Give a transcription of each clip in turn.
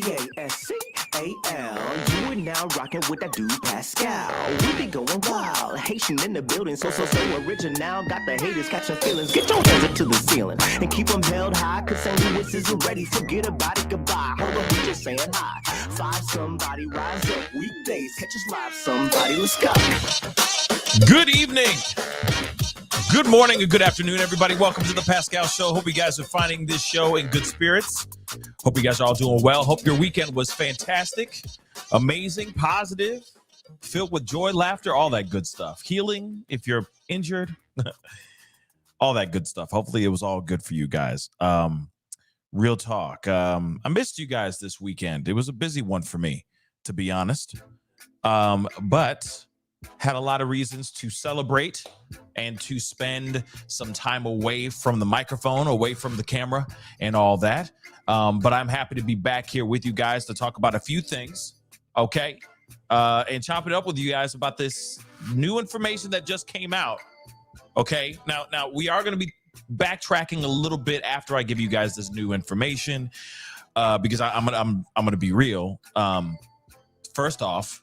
Pascal. You are now rocking with that dude Pascal. We be going wild, Haitian in the building, so original. Got the haters catching feelings. Get your hands up to the ceiling and keep them held high, cause St. Louis isn't ready. Forget about it, goodbye. Hold on, we just saying hi. Five somebody, rise up. Weekdays, catch us live, somebody. Let's go. Good evening. Good morning and good afternoon, everybody. Welcome to the Pascal Show. Hope you guys are finding this show in good spirits. Hope you guys are all doing well. Hope your weekend was fantastic, amazing, positive, filled with joy, laughter, all that good stuff. Healing if you're injured, all that good stuff. Hopefully it was all good for you guys. Real talk. I missed you guys this weekend. It was a busy one for me, to be honest. But had a lot of reasons to celebrate and to spend some time away from the microphone, away from the camera and all that. But I'm happy to be back here with you guys to talk about a few things, okay? And chop it up with you guys about this new information that just came out, okay? Now we are going to be backtracking a little bit after I give you guys this new information because I'm gonna be real. First off,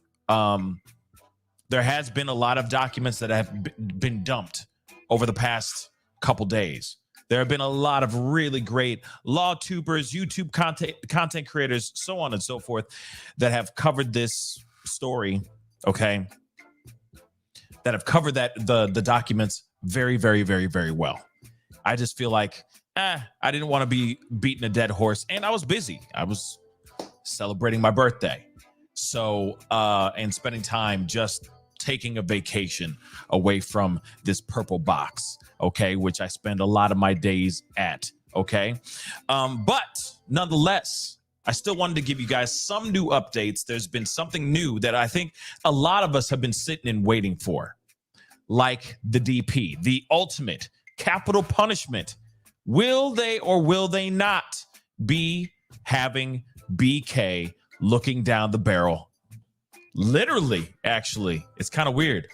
there has been a lot of documents that have been dumped over the past couple days. There have been a lot of really great law tubers, YouTube content creators, so on and so forth, that have covered this story, okay? That have covered the documents very, very, very, very well. I just feel like, I didn't want to be beating a dead horse, and I was busy. I was celebrating my birthday. So, and spending time just taking a vacation away from this purple box, okay, which I spend a lot of my days at, okay? But nonetheless, I still wanted to give you guys some new updates. There's been something new that I think a lot of us have been sitting and waiting for, like the DP, the ultimate capital punishment. Will they or will they not be having BK looking down the barrel? Literally, actually, it's kind of weird.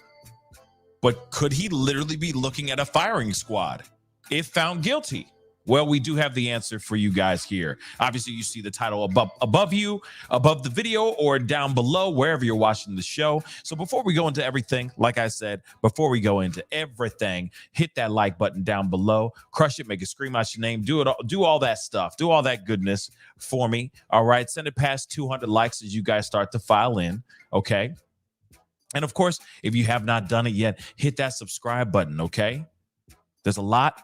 But could he literally be looking at a firing squad if found guilty? Well, we do have the answer for you guys here. Obviously, you see the title above you, above the video, or down below, wherever you're watching the show. So before we go into everything, like I said, before we go into everything, hit that like button down below, crush it, make it scream out your name, do all that stuff, do all that goodness for me. All right, send it past 200 likes as you guys start to file in, okay? And of course, if you have not done it yet, hit that subscribe button, okay? There's a lot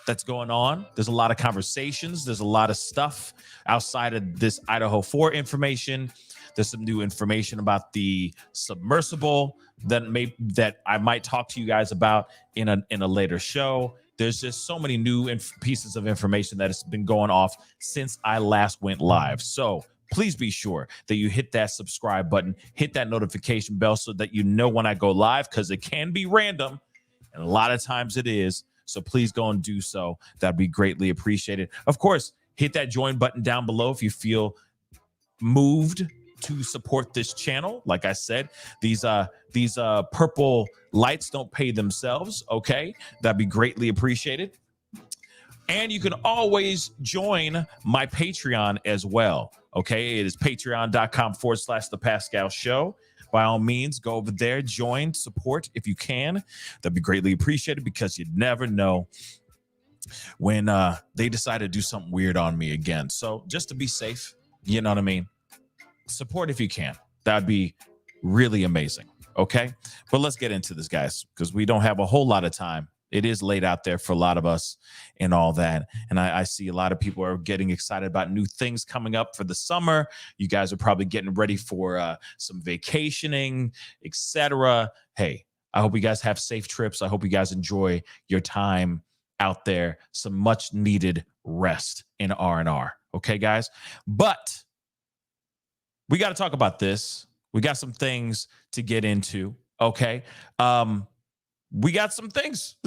that's going on. There's a lot of conversations. There's a lot of stuff outside of this Idaho 4 information. There's some new information about the submersible that I might talk to you guys about in a later show. There's just so many new pieces of information that has been going off since I last went live. So please be sure that you hit that subscribe button, hit that notification bell so that you know when I go live, because it can be random, and a lot of times it is. So please go and do so. That'd be greatly appreciated. Of course, hit that join button down below if you feel moved to support this channel. Like I said, these purple lights don't pay themselves, okay? That'd be greatly appreciated. And you can always join my Patreon as well, okay? It is patreon.com/thepascalshow. By all means, go over there, join, support if you can. That'd be greatly appreciated, because you never know when they decide to do something weird on me again. So just to be safe, you know what I mean? Support if you can. That'd be really amazing, okay? But let's get into this, guys, because we don't have a whole lot of time. It is late out there for a lot of us and all that. And I see a lot of people are getting excited about new things coming up for the summer. You guys are probably getting ready for some vacationing, etc. Hey, I hope you guys have safe trips. I hope you guys enjoy your time out there. Some much needed rest in R&R. Okay, guys? But we got to talk about this. We got some things to get into. Okay. We got some things.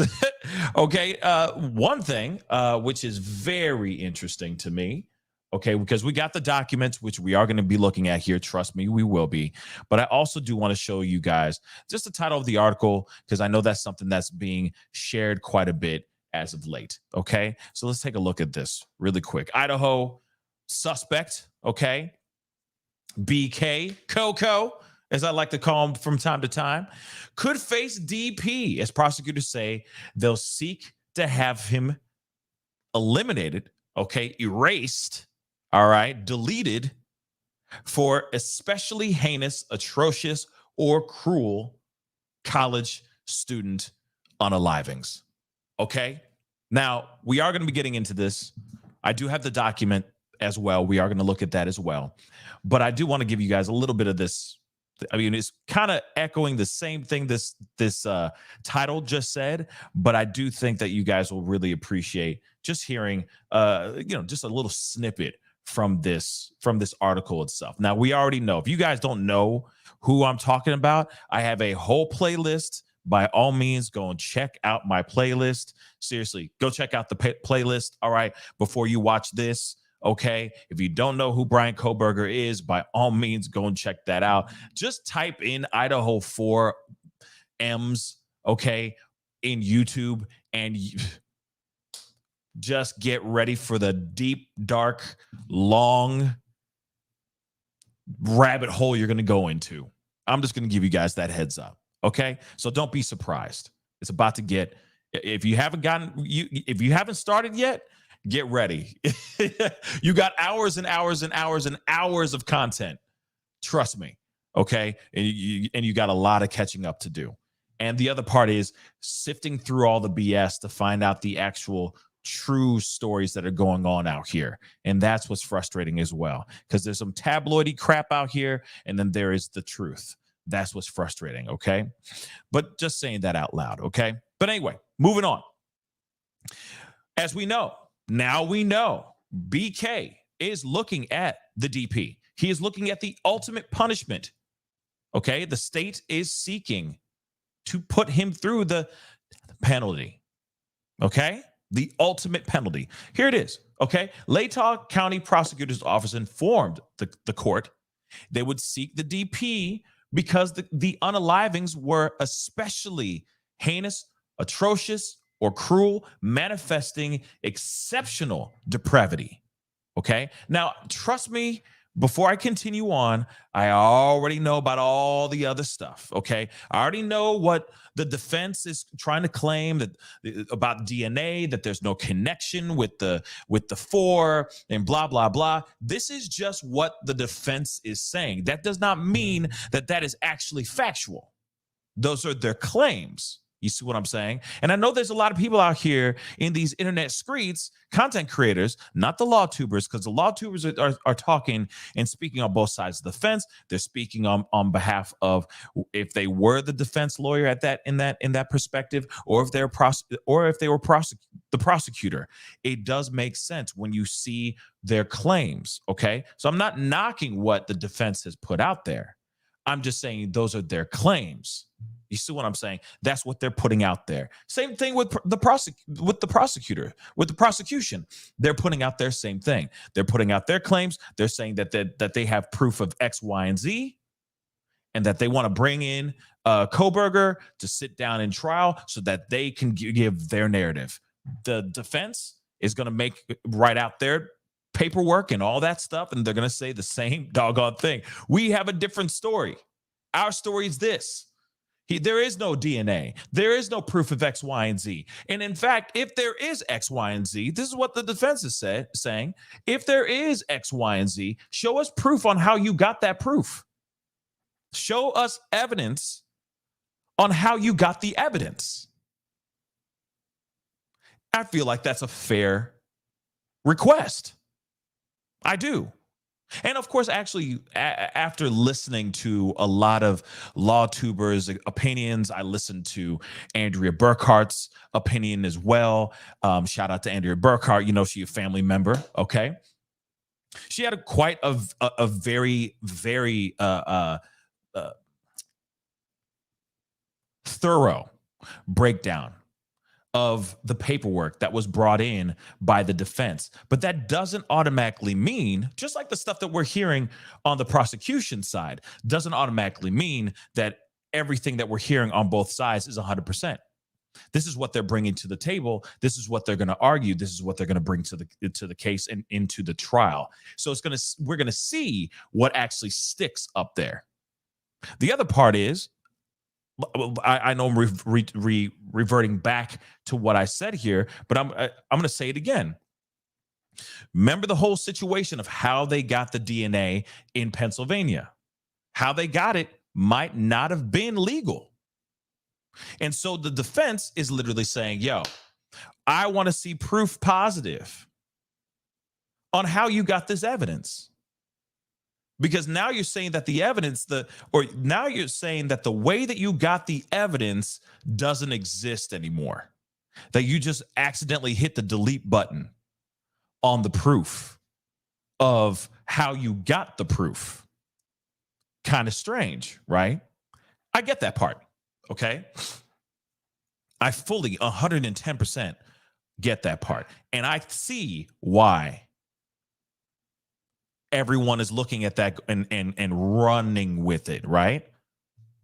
Okay. One thing, which is very interesting to me. Okay. Because we got the documents, which we are going to be looking at here. Trust me, we will be. But I also do want to show you guys just the title of the article, because I know that's something that's being shared quite a bit as of late. Okay. So let's take a look at this really quick. Idaho suspect. Okay. BK, Coco, as I like to call him from time to time, could face DP, as prosecutors say they'll seek to have him eliminated, okay, erased, all right, deleted for especially heinous, atrocious, or cruel college student unalivings. Okay. Now, we are going to be getting into this. I do have the document as well. We are going to look at that as well. But I do want to give you guys a little bit of this. I mean, it's kind of echoing the same thing this title just said, but I do think that you guys will really appreciate just hearing just a little snippet from this article itself. Now, we already know, if you guys don't know who I'm talking about, I have a whole playlist. By all means, go and check out my playlist. Seriously, go check out the playlist, all right, before you watch this, okay? If you don't know who Bryan Kohberger is, by all means, go and check that out. Just type in Idaho 4 M's, okay, in YouTube, and just get ready for the deep, dark, long rabbit hole you're going to go into. I'm just going to give you guys that heads up. Okay, so don't be surprised. It's about to get. If you haven't started yet, get ready. You got hours and hours and hours and hours of content. Trust me. Okay, and you got a lot of catching up to do. And the other part is sifting through all the BS to find out the actual true stories that are going on out here. And that's what's frustrating as well, because there's some tabloidy crap out here, and then there is the truth. That's what's frustrating, okay? But just saying that out loud, okay? But anyway, moving on. As we know, now we know BK is looking at the DP. He is looking at the ultimate punishment, okay? The state is seeking to put him through the penalty, okay? The ultimate penalty. Here it is, okay? Latah County Prosecutor's Office informed the court they would seek the DP because the unalivings were especially heinous, atrocious, or cruel, manifesting exceptional depravity. Okay? Now, trust me, before I continue on, I already know about all the other stuff, okay? I already know what the defense is trying to claim, that about DNA, that there's no connection with the 4 and blah, blah, blah. This is just what the defense is saying. That does not mean that that is actually factual. Those are their claims. You see what I'm saying? And I know there's a lot of people out here in these internet streets, content creators, not the law tubers, because the law tubers are talking and speaking on both sides of the fence. They're speaking on behalf of, if they were the defense lawyer in that perspective, or if they were the prosecutor. It does make sense when you see their claims. Okay, so I'm not knocking what the defense has put out there. I'm just saying those are their claims. You see what I'm saying? That's what they're putting out there. Same thing with the prosecutor, with the prosecution. They're putting out their same thing. They're putting out their claims. They're saying that they have proof of X, Y, and Z, and that they want to bring in Kohberger to sit down in trial so that they can give their narrative. The defense is going to write out their paperwork and all that stuff, and they're going to say the same doggone thing. We have a different story. Our story is this. There is no DNA. There is no proof of X, Y, and Z. And in fact, if there is X, Y, and Z, this is what the defense is saying. If there is X, Y, and Z, show us proof on how you got that proof. Show us evidence on how you got the evidence. I feel like that's a fair request. I do. And of course, actually, after listening to a lot of law tubers' opinions, I listened to Andrea Burkhart's opinion as well. Shout out to Andrea Burkhart. You know, she's a family member. Okay. She had quite a very, very thorough breakdown of the paperwork that was brought in by the defense. But that doesn't automatically mean, just like the stuff that we're hearing on the prosecution side, doesn't automatically mean that everything that we're hearing on both sides is 100%. This is what they're bringing to the table. This is what they're going to argue. This is what they're going to bring to the case and into the trial. So we're going to see what actually sticks up there. The other part is, I know I'm reverting back to what I said here, but I'm going to say it again. Remember the whole situation of how they got the DNA in Pennsylvania. How they got it might not have been legal. And so the defense is literally saying, yo, I want to see proof positive on how you got this evidence. Because now you're saying that the evidence, now you're saying that the way that you got the evidence doesn't exist anymore. That you just accidentally hit the delete button on the proof of how you got the proof. Kind of strange, right? I get that part, okay? I fully 110% get that part. And I see why everyone is looking at that and running with it, right?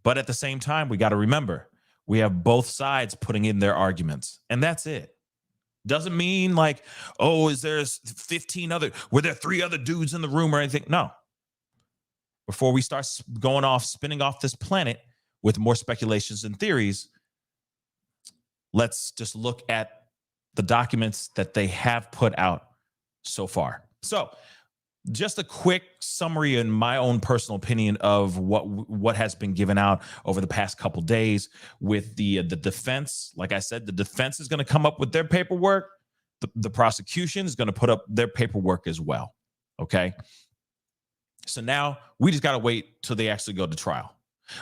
But at the same time, we got to remember, we have both sides putting in their arguments, and that's it. Doesn't mean like, oh, is there 15 other, were there 3 other dudes in the room or anything? No. Before we start going off, spinning off this planet with more speculations and theories, let's just look at the documents that they have put out so far. So just a quick summary in my own personal opinion of what has been given out over the past couple days with the defense. Like I said, the defense is going to come up with their paperwork. The prosecution is going to put up their paperwork as well. Okay. So now we just got to wait till they actually go to trial.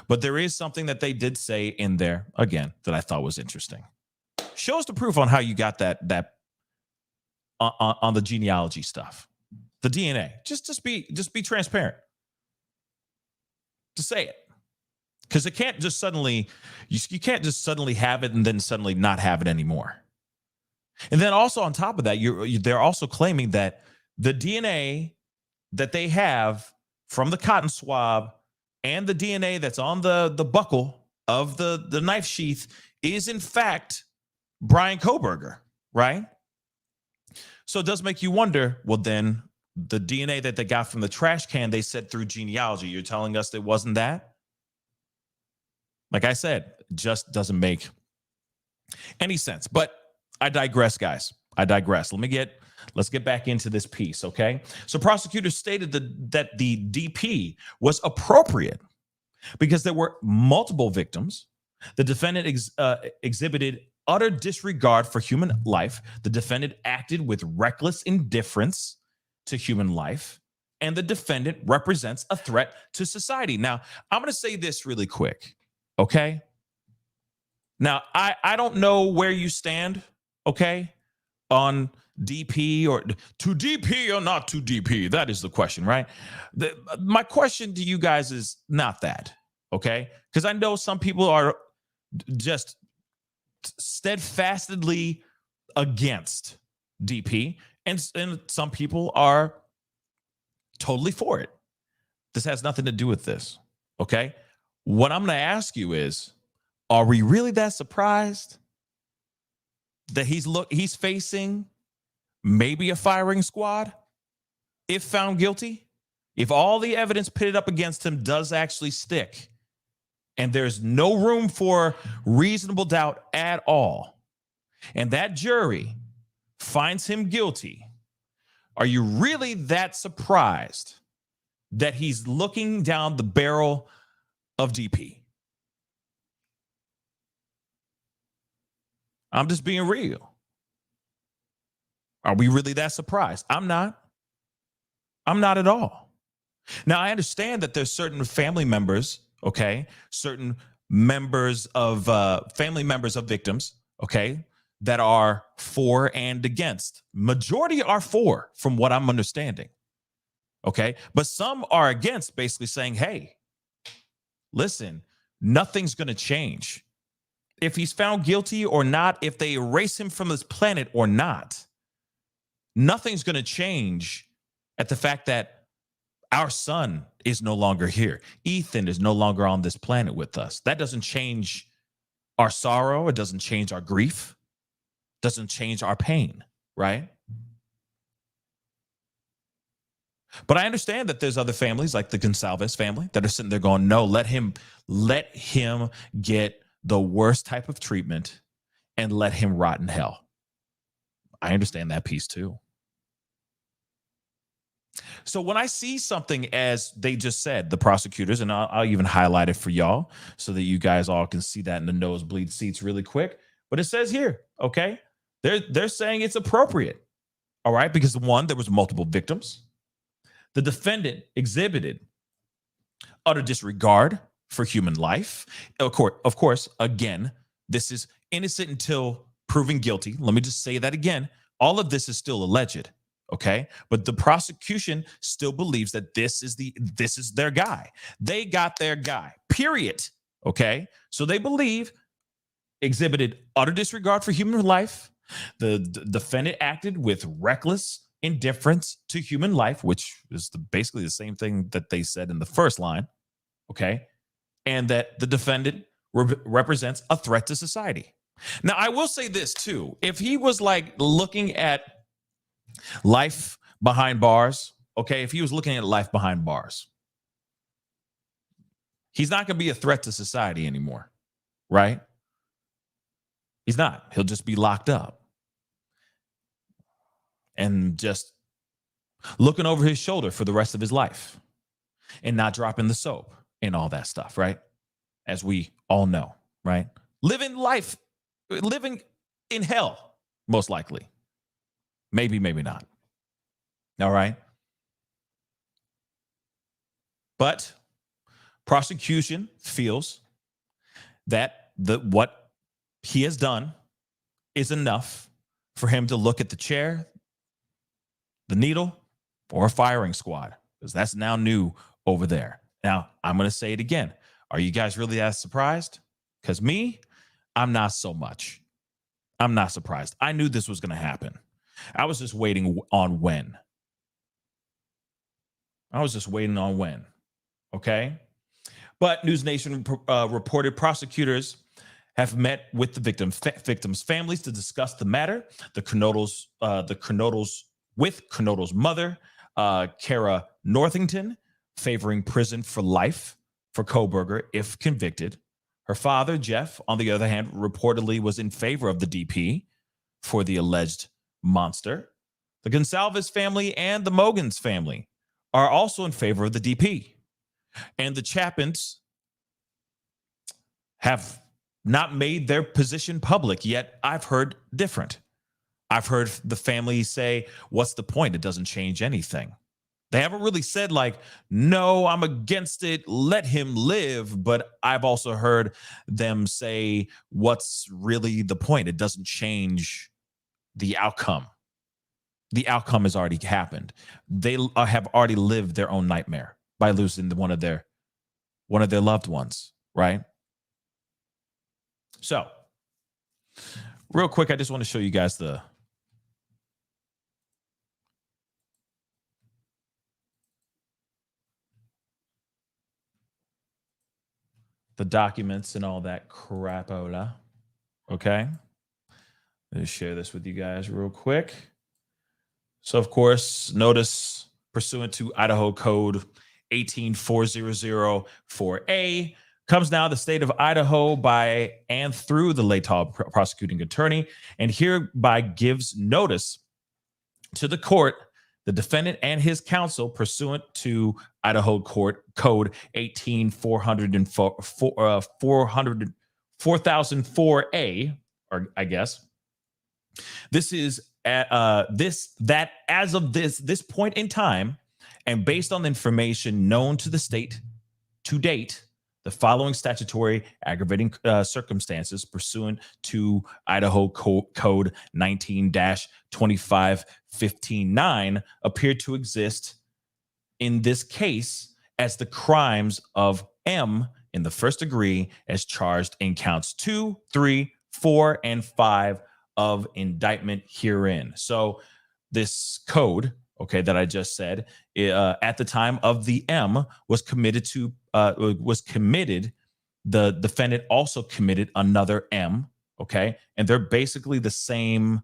But there is something that they did say in there, again, that I thought was interesting. Show us the proof on how you got that on the genealogy stuff. The DNA. Just be transparent. Just say it. Because it can't just suddenly, you can't just suddenly have it and then suddenly not have it anymore. And then also on top of that, they're also claiming that the DNA that they have from the cotton swab and the DNA that's on the buckle of the knife sheath is in fact Bryan Kohberger, right? So it does make you wonder, well then, the DNA that they got from the trash can, they said through genealogy. You're telling us it wasn't that? Like I said, just doesn't make any sense. But I digress, guys. I digress. Let's get back into this piece, okay? So prosecutors stated that the DP was appropriate because there were multiple victims. The defendant exhibited utter disregard for human life. The defendant acted with reckless indifference to human life, and the defendant represents a threat to society. Now, I'm going to say this really quick, okay? Now, I don't know where you stand, okay, on DP or to DP or not to DP. That is the question, right? My question to you guys is not that, okay? Because I know some people are just steadfastly against DP, and some people are totally for it. This has nothing to do with this, okay? What I'm going to ask you is, are we really that surprised that he's facing maybe a firing squad if found guilty? If all the evidence pitted up against him does actually stick and there's no room for reasonable doubt at all, and that jury finds him guilty, are you really that surprised that he's looking down the barrel of DP? I'm just being real. Are we really that surprised? I'm not. I'm not at all. Now, I understand that there's certain family members, okay, certain members of family members of victims, okay, that are for and against. Majority are for, from what I'm understanding. Okay. But some are against, basically saying, hey, listen, nothing's going to change. If he's found guilty or not, if they erase him from this planet or not, nothing's going to change at the fact that our son is no longer here. Ethan is no longer on this planet with us. That doesn't change our sorrow. It doesn't change our grief. Doesn't change our pain, right? But I understand that there's other families like the Gonsalves family that are sitting there going, no, let him get the worst type of treatment and let him rot in hell. I understand that piece too. So when I see something, as they just said, the prosecutors, and I'll even highlight it for y'all so that you guys all can see that in the nosebleed seats really quick. But it says here, okay, they're saying it's appropriate. All right, because one, there was multiple victims. The defendant exhibited utter disregard for human life. Of course, again, this is innocent until proven guilty. Let me just say that again. All of this is still alleged, okay? But the prosecution still believes that this is their guy. They got their guy, period, okay? So they believe exhibited utter disregard for human life. The defendant acted with reckless indifference to human life, which is basically the same thing that they said in the first line, okay? And that the defendant represents a threat to society. Now, I will say this too. If he was like looking at life behind bars, okay, if he was looking at life behind bars, he's not going to be a threat to society anymore, right? He's not. He'll just be locked up and just looking over his shoulder for the rest of his life and not dropping the soap and all that stuff, right? As we all know, right? Living in hell, most likely. Maybe not. All right. But prosecution feels that what he has done is enough for him to look at the chair, the needle, or a firing squad, because that's now new over there. Now, I'm going to say it again. Are you guys really that surprised? Because me, I'm not so much. I'm not surprised. I knew this was going to happen. I was just waiting on when. Okay? But News Nation reported prosecutors have met with the victims' families to discuss the matter. The Kernodles with Kernodle's mother, Kara Northington, favoring prison for life for Kohberger if convicted. Her father, Jeff, on the other hand, reportedly was in favor of the DP for the alleged monster. The Gonsalves family and the Mogans family are also in favor of the DP. And the Chapins have not made their position public yet. I've heard different. I've heard the family say, what's the point? It doesn't change anything. They haven't really said like, no, I'm against it, let him live. But I've also heard them say, what's really the point? It doesn't change the outcome. The outcome has already happened. They have already lived their own nightmare by losing one of their loved ones, right? So, real quick, I just want to show you guys the documents and all that crapola. Okay. Let's share this with you guys real quick. So, of course, notice pursuant to Idaho Code 18400-4A comes now the state of Idaho by and through the Latah prosecuting attorney, and hereby gives notice to the court, the defendant and his counsel, pursuant to Idaho Court Code 4004A, or I guess. This is that as of this point in time, and based on the information known to the state to date, the following statutory aggravating circumstances pursuant to Idaho Code 19-2515-9 appear to exist in this case as the crimes of M in the first degree as charged in counts 2, 3, 4, and 5 of indictment herein. So this code, okay, that I just said, at the time of the M was committed the defendant also committed another M. Okay. And they're basically the same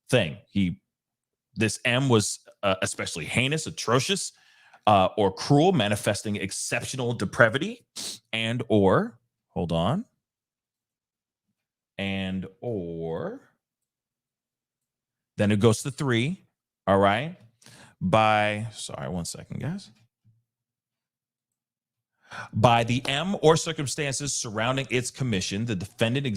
thing. This M was especially heinous, atrocious, or cruel, manifesting exceptional depravity, and or then it goes to 3. All right. Sorry, 1 second, guys. By the M or circumstances surrounding its commission, the defendant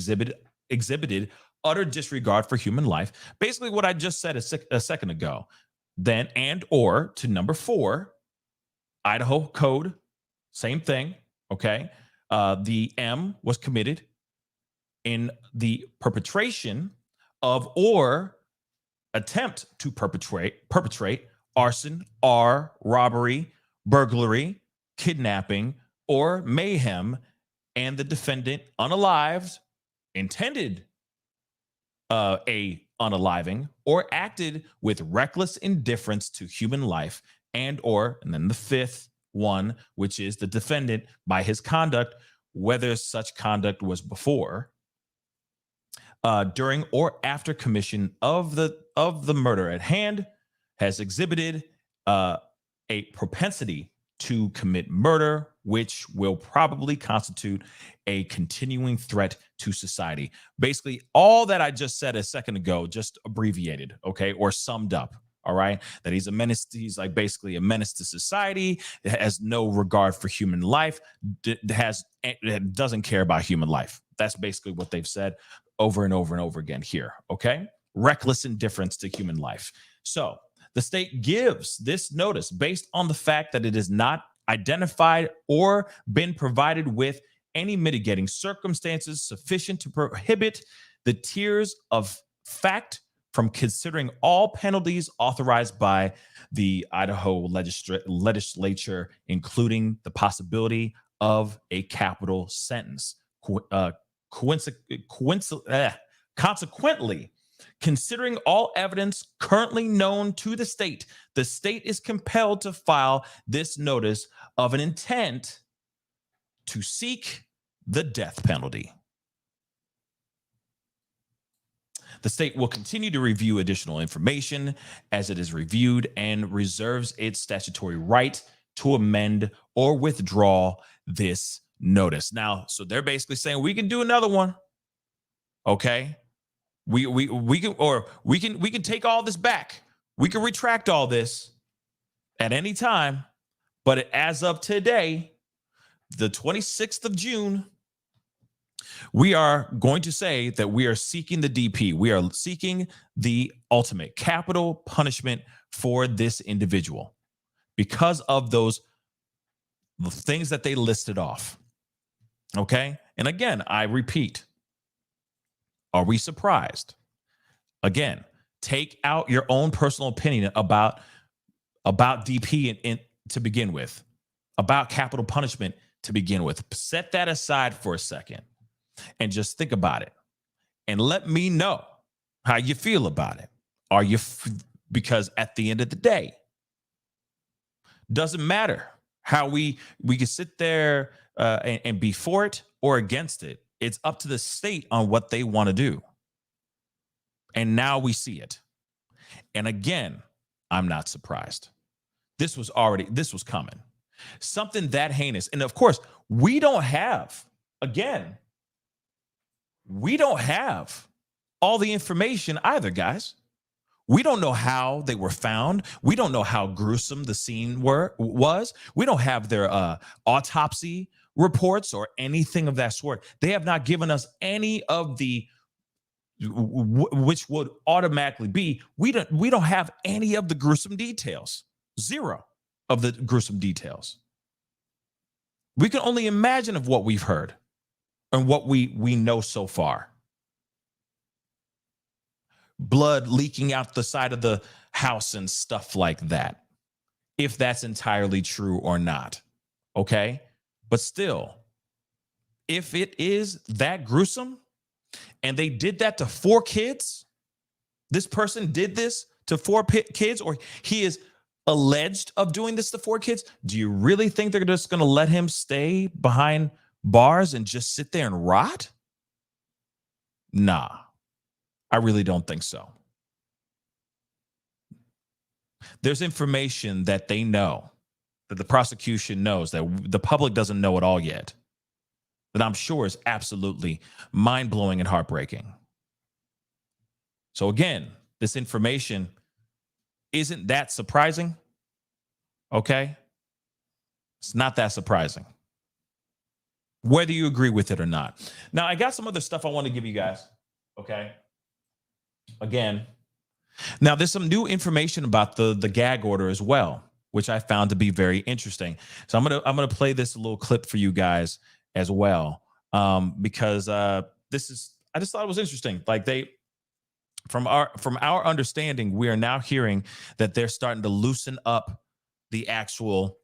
exhibited utter disregard for human life. Basically, what I just said a second ago. Then and or to number 4, Idaho Code, same thing. Okay. The M was committed in the perpetration of or attempt to perpetrate arson, robbery, burglary, kidnapping, or mayhem, and the defendant unalived, intended a unaliving, or acted with reckless indifference to human life, and then the 5th one, which is the defendant by his conduct, whether such conduct was before, during, or after commission of the murder at hand, has exhibited a propensity to commit murder, which will probably constitute a continuing threat to society. Basically, all that I just said a second ago, just abbreviated, okay, or summed up. All right, that he's a menace. He's like basically a menace to society. Has no regard for human life. Doesn't care about human life. That's basically what they've said over and over and over again here. Okay, reckless indifference to human life. So the state gives this notice based on the fact that it is not identified or been provided with any mitigating circumstances sufficient to prohibit the tiers of fact from considering all penalties authorized by the Idaho legislature, including the possibility of a capital sentence. Consequently, considering all evidence currently known to the state is compelled to file this notice of an intent to seek the death penalty. The state will continue to review additional information as it is reviewed and reserves its statutory right to amend or withdraw this notice. Now, so they're basically saying we can do another one. Okay. We can take all this back. We can retract all this at any time. But as of today, the 26th of June, we are going to say that we are seeking the DP. We are seeking the ultimate capital punishment for this individual because of the things that they listed off. Okay. And again, I repeat, are we surprised? Again, take out your own personal opinion about DP to begin with, about capital punishment to begin with. Set that aside for a second and just think about it and let me know how you feel about it. Are you because at the end of the day, doesn't matter how we can sit there and be for it or against it. It's up to the state on what they want to do. And now we see it. And again, I'm not surprised. This was coming. Something that heinous. And of course, we don't have all the information either, guys. We don't know how they were found. We don't know how gruesome the scene was. We don't have their autopsy reports or anything of that sort. They have not given us any of the which would automatically be. We don't have any of the gruesome details. Zero of the gruesome details. We can only imagine of what we've heard and what we know so far. Blood leaking out the side of the house and stuff like that. If that's entirely true or not. Okay? But still, if it is that gruesome and they did that to 4 kids, this person did this to 4 kids, or he is alleged of doing this to 4 kids, do you really think they're just going to let him stay behind bars and just sit there and rot? Nah, I really don't think so. There's information that they know, that the prosecution knows, that the public doesn't know at all yet, that I'm sure is absolutely mind-blowing and heartbreaking. So again, this information isn't that surprising, okay? It's not that surprising, whether you agree with it or not. Now, I got some other stuff I want to give you guys, okay? Again, now there's some new information about the gag order as well, which I found to be very interesting. So I'm gonna play this little clip for you guys as well, because I just thought it was interesting. Like from our understanding, we are now hearing that they're starting to loosen up the actual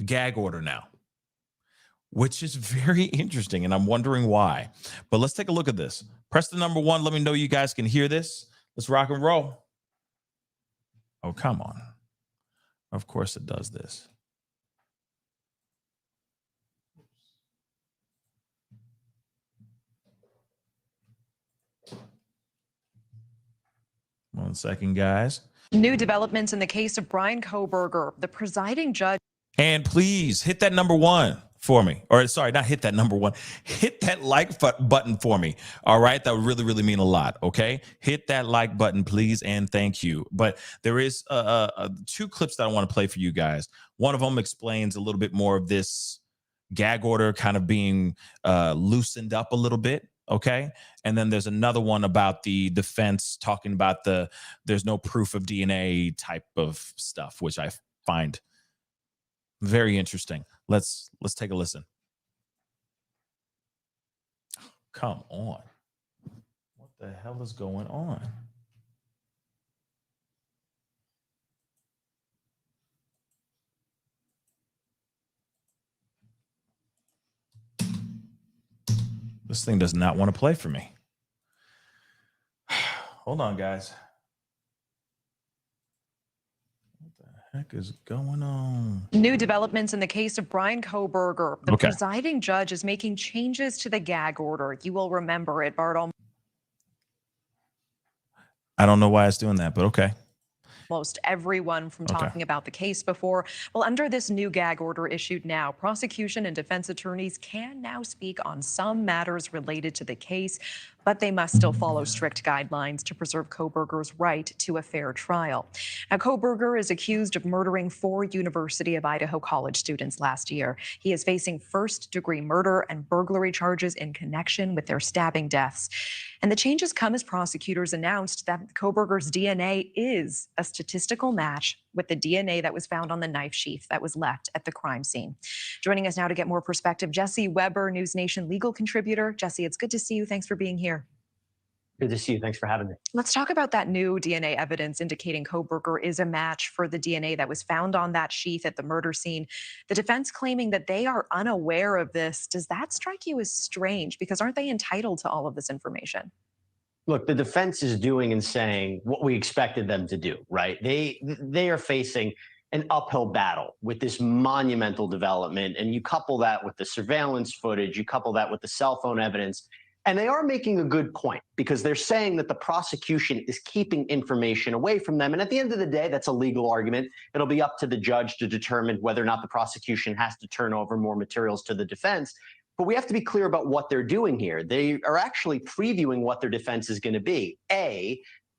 gag order now, which is very interesting, and I'm wondering why. But let's take a look at this. Press the number 1. Let me know you guys can hear this. Let's rock and roll. Oh, come on. Of course it does this. One second, guys. New developments in the case of Bryan Kohberger, the presiding judge. And please hit that number 1 for me. Or sorry, not hit that number 1. Hit that like button for me. All right. That would really, really mean a lot. Okay. Hit that like button, please. And thank you. But there is 2 clips that I want to play for you guys. One of them explains a little bit more of this gag order kind of being loosened up a little bit. Okay. And then there's another one about the defense talking about there's no proof of DNA type of stuff, which I find very interesting. Let's take a listen. Come on. What the hell is going on? This thing does not want to play for me. Hold on, guys. What the heck is going on? New developments in the case of Bryan Kohberger. The presiding judge is making changes to the gag order. You will remember it, Bart. I don't know why it's doing that, but okay. Almost everyone from talking about the case before. Well, under this new gag order issued now, prosecution and defense attorneys can now speak on some matters related to the case, but they must still follow strict guidelines to preserve Kohberger's right to a fair trial. Now, Kohberger is accused of murdering 4 University of Idaho college students last year. He is facing first-degree murder and burglary charges in connection with their stabbing deaths. And the changes come as prosecutors announced that Kohberger's DNA is a statistical match with the DNA that was found on the knife sheath that was left at the crime scene. Joining us now to get more perspective, Jesse Weber, News Nation legal contributor. Jesse, it's good to see you. Thanks for being here. Good to see you. Thanks for having me. Let's talk about that new DNA evidence indicating Kohberger is a match for the DNA that was found on that sheath at the murder scene. The defense claiming that they are unaware of this. Does that strike you as strange? Because aren't they entitled to all of this information? Look, the defense is doing and saying what we expected them to do, right? They are facing an uphill battle with this monumental development. And you couple that with the surveillance footage, you couple that with the cell phone evidence. And they are making a good point because they're saying that the prosecution is keeping information away from them. And at the end of the day, that's a legal argument. It'll be up to the judge to determine whether or not the prosecution has to turn over more materials to the defense. But we have to be clear about what they're doing here. They are actually previewing what their defense is going to be.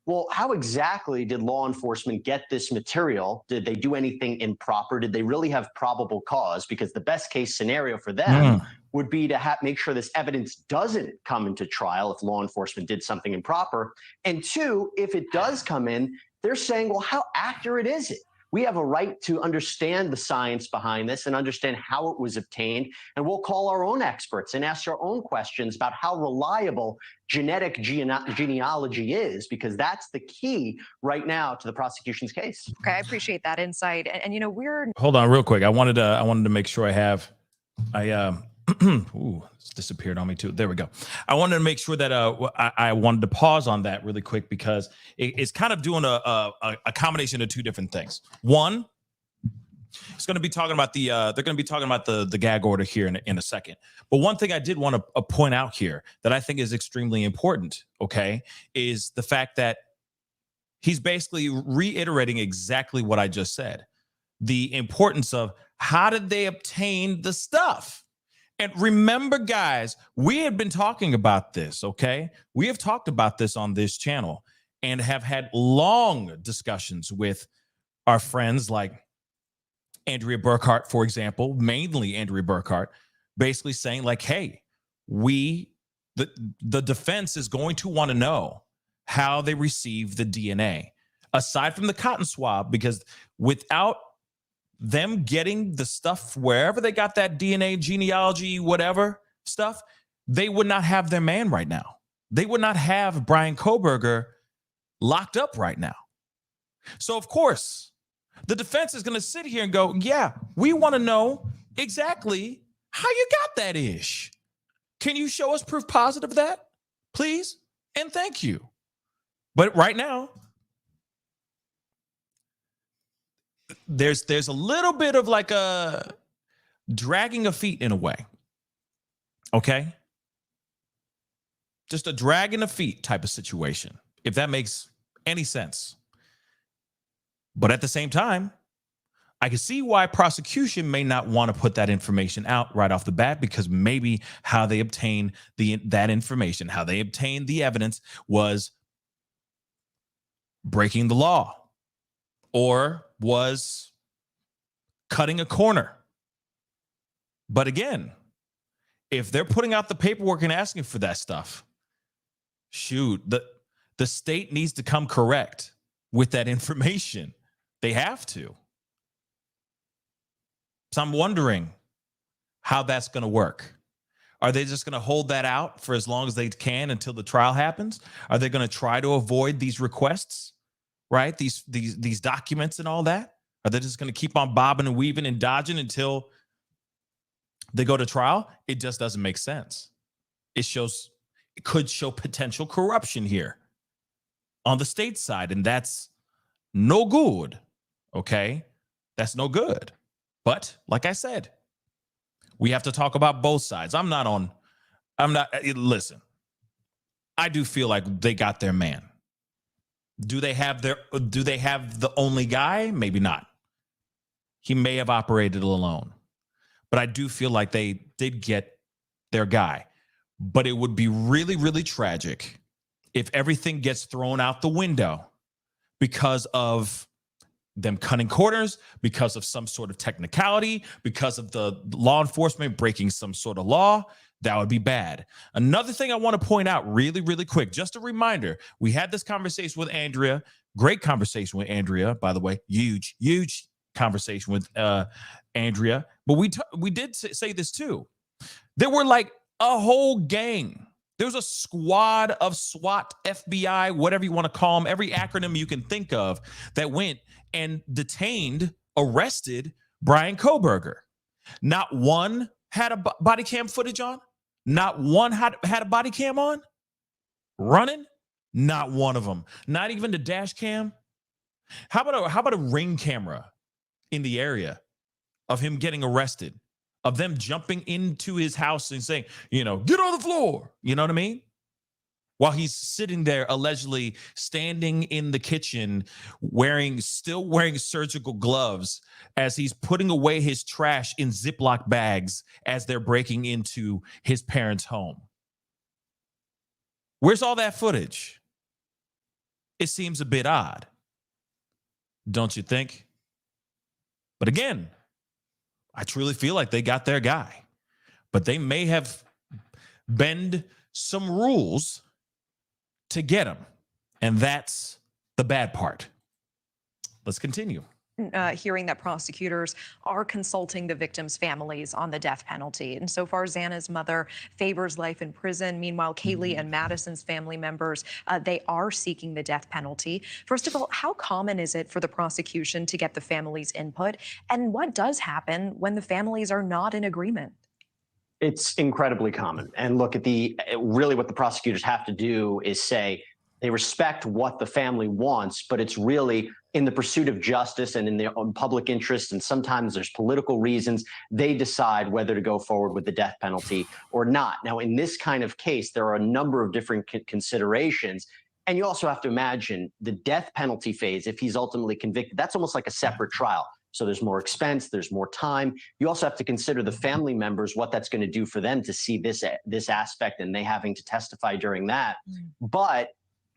Well, how exactly did law enforcement get this material? Did they do anything improper? Did they really have probable cause? Because the best case scenario for them would be to make sure this evidence doesn't come into trial if law enforcement did something improper. And 2, if it does come in, they're saying, well, how accurate is it? We have a right to understand the science behind this and understand how it was obtained. And we'll call our own experts and ask our own questions about how reliable genetic genealogy is, because that's the key right now to the prosecution's case. Okay, I appreciate that insight. And you know, Hold on real quick. I wanted to make sure ooh, it's disappeared on me too. There we go. I wanted to make sure that I wanted to pause on that really quick because it's kind of doing a combination of 2 different things. One, It's going to be talking about they're going to be talking about the gag order here in a second. But one thing I did want to point out here that I think is extremely important, okay, is the fact that he's basically reiterating exactly what I just said. The importance of how did they obtain the stuff? And remember, guys, we had been talking about this, okay? We have talked about this on this channel and have had long discussions with our friends like Andrea Burkhart, for example, mainly Andrea Burkhart, basically saying like, hey, the defense is going to want to know how they received the DNA, aside from the cotton swab, because without them getting the stuff wherever they got that DNA, genealogy, whatever stuff, they would not have their man right now. They would not have Bryan Kohberger locked up right now. So, of course, the defense is going to sit here and go, yeah, we want to know exactly how you got that ish. Can you show us proof positive of that, please? And thank you. But right now, there's a little bit of like a dragging of feet in a way. Okay? Just a dragging of feet type of situation, if that makes any sense. But at the same time, I can see why prosecution may not want to put that information out right off the bat, because maybe how they obtain that information, how they obtained the evidence was breaking the law or was cutting a corner. But again, if they're putting out the paperwork and asking for that stuff, shoot, the state needs to come correct with that information. They have to. So I'm wondering how that's going to work. Are they just going to hold that out for as long as they can until the trial happens? Are they going to try to avoid these requests, right? These documents and all that? Are they just going to keep on bobbing and weaving and dodging until they go to trial? It just doesn't make sense. It could show potential corruption here on the state side, and that's no good. Okay? That's no good. But like I said, we have to talk about both sides. Listen, I do feel like they got their man. Do they have the only guy? Maybe not. He may have operated alone, but I do feel like they did get their guy. But it would be really, really tragic if everything gets thrown out the window because of them cutting corners, because of some sort of technicality, because of the law enforcement breaking some sort of law. That would be bad. Another thing I want to point out really, really quick, just a reminder, we had this conversation with Andrea, great conversation with Andrea, by the way, huge conversation with Andrea, but we did say this too. There were like a whole gang. There was a squad of SWAT, FBI, whatever you want to call them, every acronym you can think of, that went and detained, arrested Bryan Kohberger. Not one had a body cam footage on. Not one had a body cam on. Running. Not one of them. Not even the dash cam. How about a ring camera in the area of him getting arrested, of them jumping into his house and saying, get on the floor. You know what I mean? While he's sitting there allegedly standing in the kitchen still wearing surgical gloves as he's putting away his trash in Ziploc bags as they're breaking into his parents' home. Where's all that footage? It seems a bit odd, don't you think? But again, I truly feel like they got their guy, but they may have bend some rules to get him. And that's the bad part. Let's continue. Hearing that prosecutors are consulting the victims' families on the death penalty. And so far, Xana's mother favors life in prison. Meanwhile, Kaylee and Madison's family members, they are seeking the death penalty. First of all, how common is it for the prosecution to get the family's input? And what does happen when the families are not in agreement? It's incredibly common. And look, really what the prosecutors have to do is say they respect what the family wants, but it's really in the pursuit of justice and in their own public interest, and sometimes there's political reasons, they decide whether to go forward with the death penalty or not. Now, in this kind of case, there are a number of different considerations. And you also have to imagine the death penalty phase, if he's ultimately convicted, that's almost like a separate trial. So there's more expense, there's more time. You also have to consider the family members, what that's going to do for them to see this aspect and they having to testify during that. But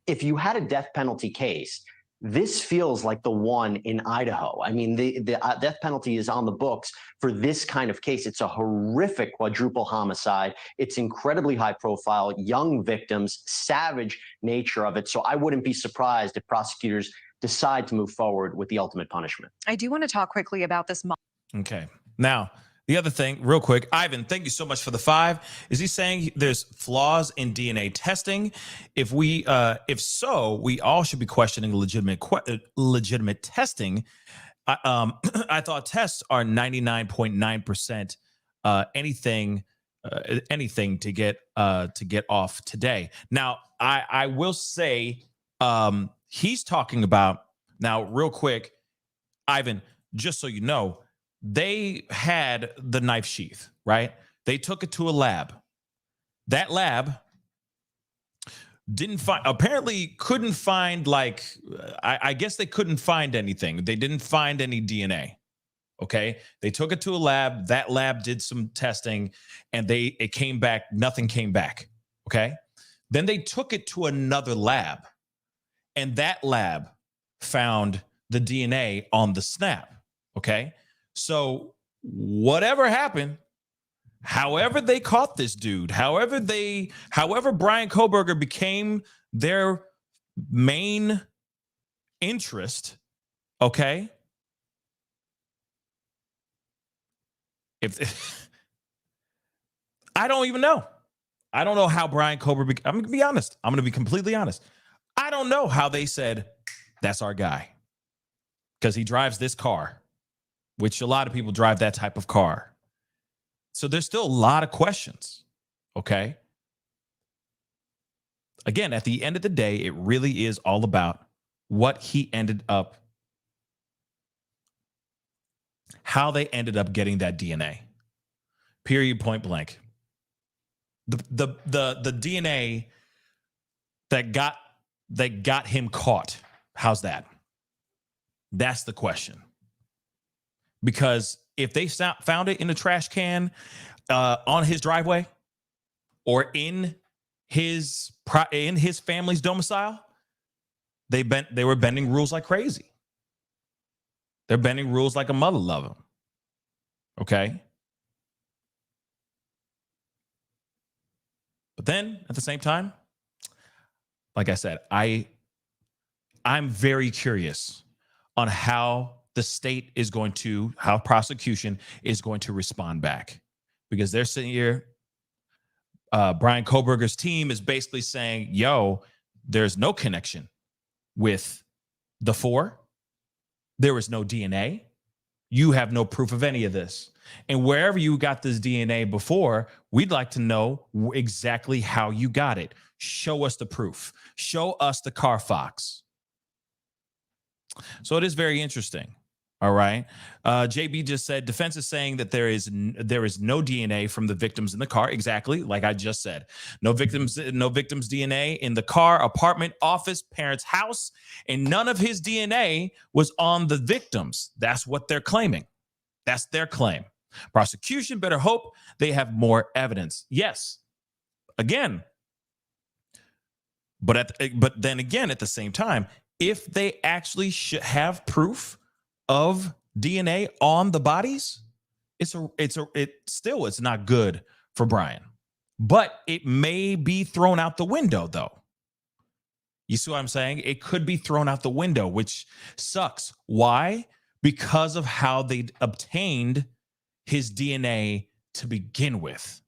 if you had a death penalty case, this feels like the one in Idaho. I mean, the death penalty is on the books for this kind of case. It's a horrific quadruple homicide. It's incredibly high profile, young victims, savage nature of it. So I wouldn't be surprised if prosecutors decide to move forward with the ultimate punishment. I do want to talk quickly about this. Okay. Now, the other thing, real quick, Ivan, thank you so much for the 5. Is he saying there's flaws in DNA testing? If so, we all should be questioning legitimate testing. I thought tests are 99.9% anything to get off today. Now, I will say he's talking about, now real quick, Ivan, just so you know, they had the knife sheath, right? They took it to a lab. That lab couldn't find, like, I guess they couldn't find anything. They didn't find any DNA. Okay. They took it to a lab. That lab did some testing and it came back. Nothing came back. Okay. Then they took it to another lab and that lab found the DNA on the snap. Okay. So whatever happened, however they caught this dude, however Bryan Kohberger became their main interest, okay? If I don't even know. I don't know how Bryan Kohberger, I'm going to be honest. I'm going to be completely honest. I don't know how they said, that's our guy. Because he drives this car, which a lot of people drive that type of car. So there's still a lot of questions, okay? Again, at the end of the day, it really is all about what he ended up, how they ended up getting that DNA. Period, point blank. The DNA that got him caught. How's that? That's the question. Because if they found it in a trash can on his driveway or in his family's domicile, they were bending rules like crazy. They're bending rules like a mother love them. Okay? But then at the same time, like I said, I'm very curious on how the state is going to, how prosecution is going to respond back. Because they're sitting here, Bryan Kohberger's team is basically saying, yo, there's no connection with the 4. There is no DNA. You have no proof of any of this. And wherever you got this DNA before, we'd like to know exactly how you got it. Show us the proof. Show us the Carfax. So it is very interesting. All right. JB just said defense is saying that there is no DNA from the victims in the car. Exactly. Like I just said, no victims DNA in the car, apartment, office, parent's house, and none of his DNA was on the victims. That's what they're claiming. That's their claim. Prosecution better hope they have more evidence. Yes. Again. But then again, at the same time, if they actually have proof of DNA on the bodies, it's not good for Bryan. But it may be thrown out the window, though. You see what I'm saying? It could be thrown out the window, which sucks. Why? Because of how they obtained his DNA to begin with.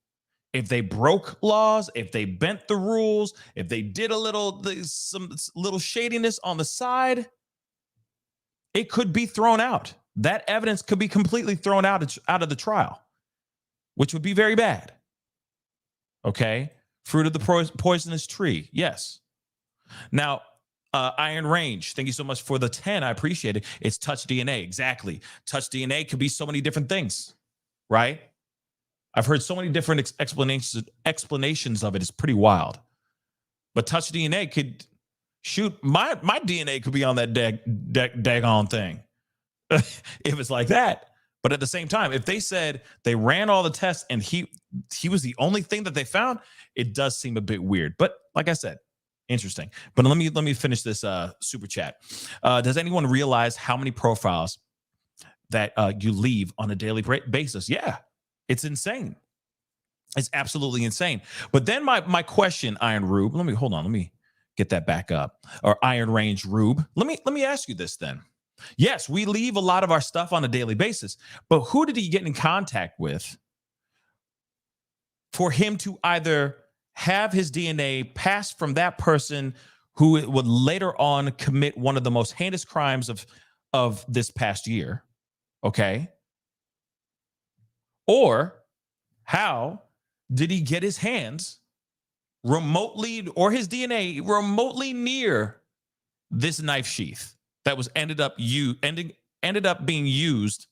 If they broke laws, if they bent the rules, if they did some little shadiness on the side, it could be thrown out. That evidence could be completely thrown out of the trial, which would be very bad. Okay? Fruit of the poisonous tree. Yes. Now, Iron Range, thank you so much for the 10. I appreciate it. It's touch DNA. Exactly. Touch DNA could be so many different things, right? I've heard so many different explanations of it. It's pretty wild. But touch DNA could shoot. My DNA could be on that daggone thing if it's like that. But at the same time, if they said they ran all the tests and he was the only thing that they found, it does seem a bit weird. But like I said, interesting. But let me finish this super chat. Does anyone realize how many profiles that you leave on a daily basis? Yeah, it's insane. It's absolutely insane. But then my question, Iron Rube, let me get that back up. Or Iron Range Rube. Let me ask you this then. Yes, we leave a lot of our stuff on a daily basis, but who did he get in contact with for him to either have his DNA pass from that person who would later on commit one of the most heinous crimes of this past year? Okay. Or how did he get his hands remotely, or his DNA remotely near this knife sheath that was ended up being used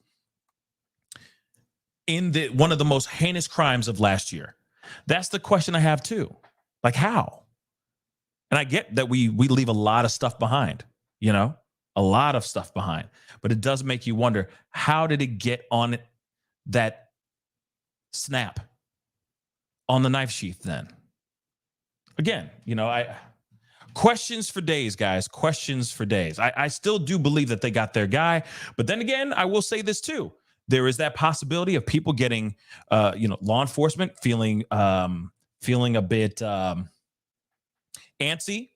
in one of the most heinous crimes of last year? That's the question I have too. Like, how? And I get that we leave a lot of stuff behind, a lot of stuff behind, but it does make you wonder, how did it get on that snap on the knife sheath then? Again, questions for days, guys. Questions for days. I still do believe that they got their guy. But then again, I will say this too. There is that possibility of people getting, law enforcement feeling a bit antsy.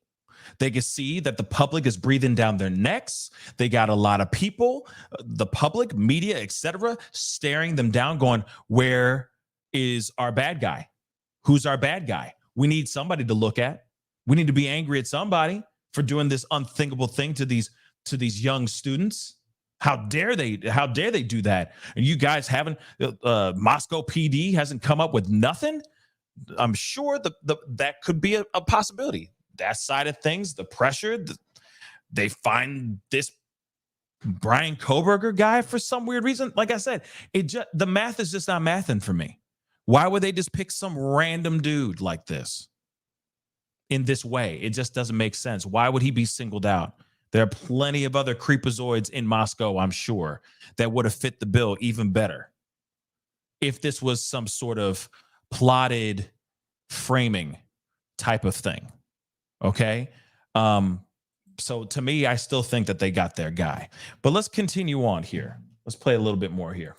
They can see that the public is breathing down their necks. They got a lot of people, the public, media, etc., staring them down, going, where is our bad guy? Who's our bad guy? We need somebody to look at. We need to be angry at somebody for doing this unthinkable thing to these young students. How dare they do that? And you guys haven't, Moscow PD hasn't come up with nothing. I'm sure that could be a possibility. That side of things, the pressure, they find this Bryan Kohberger guy for some weird reason. Like I said, the math is just not mathing for me. Why would they just pick some random dude like this in this way? It just doesn't make sense. Why would he be singled out? There are plenty of other creepazoids in Moscow, I'm sure, that would have fit the bill even better if this was some sort of plotted framing type of thing. Okay? So to me, I still think that they got their guy. But let's continue on here. Let's play a little bit more here.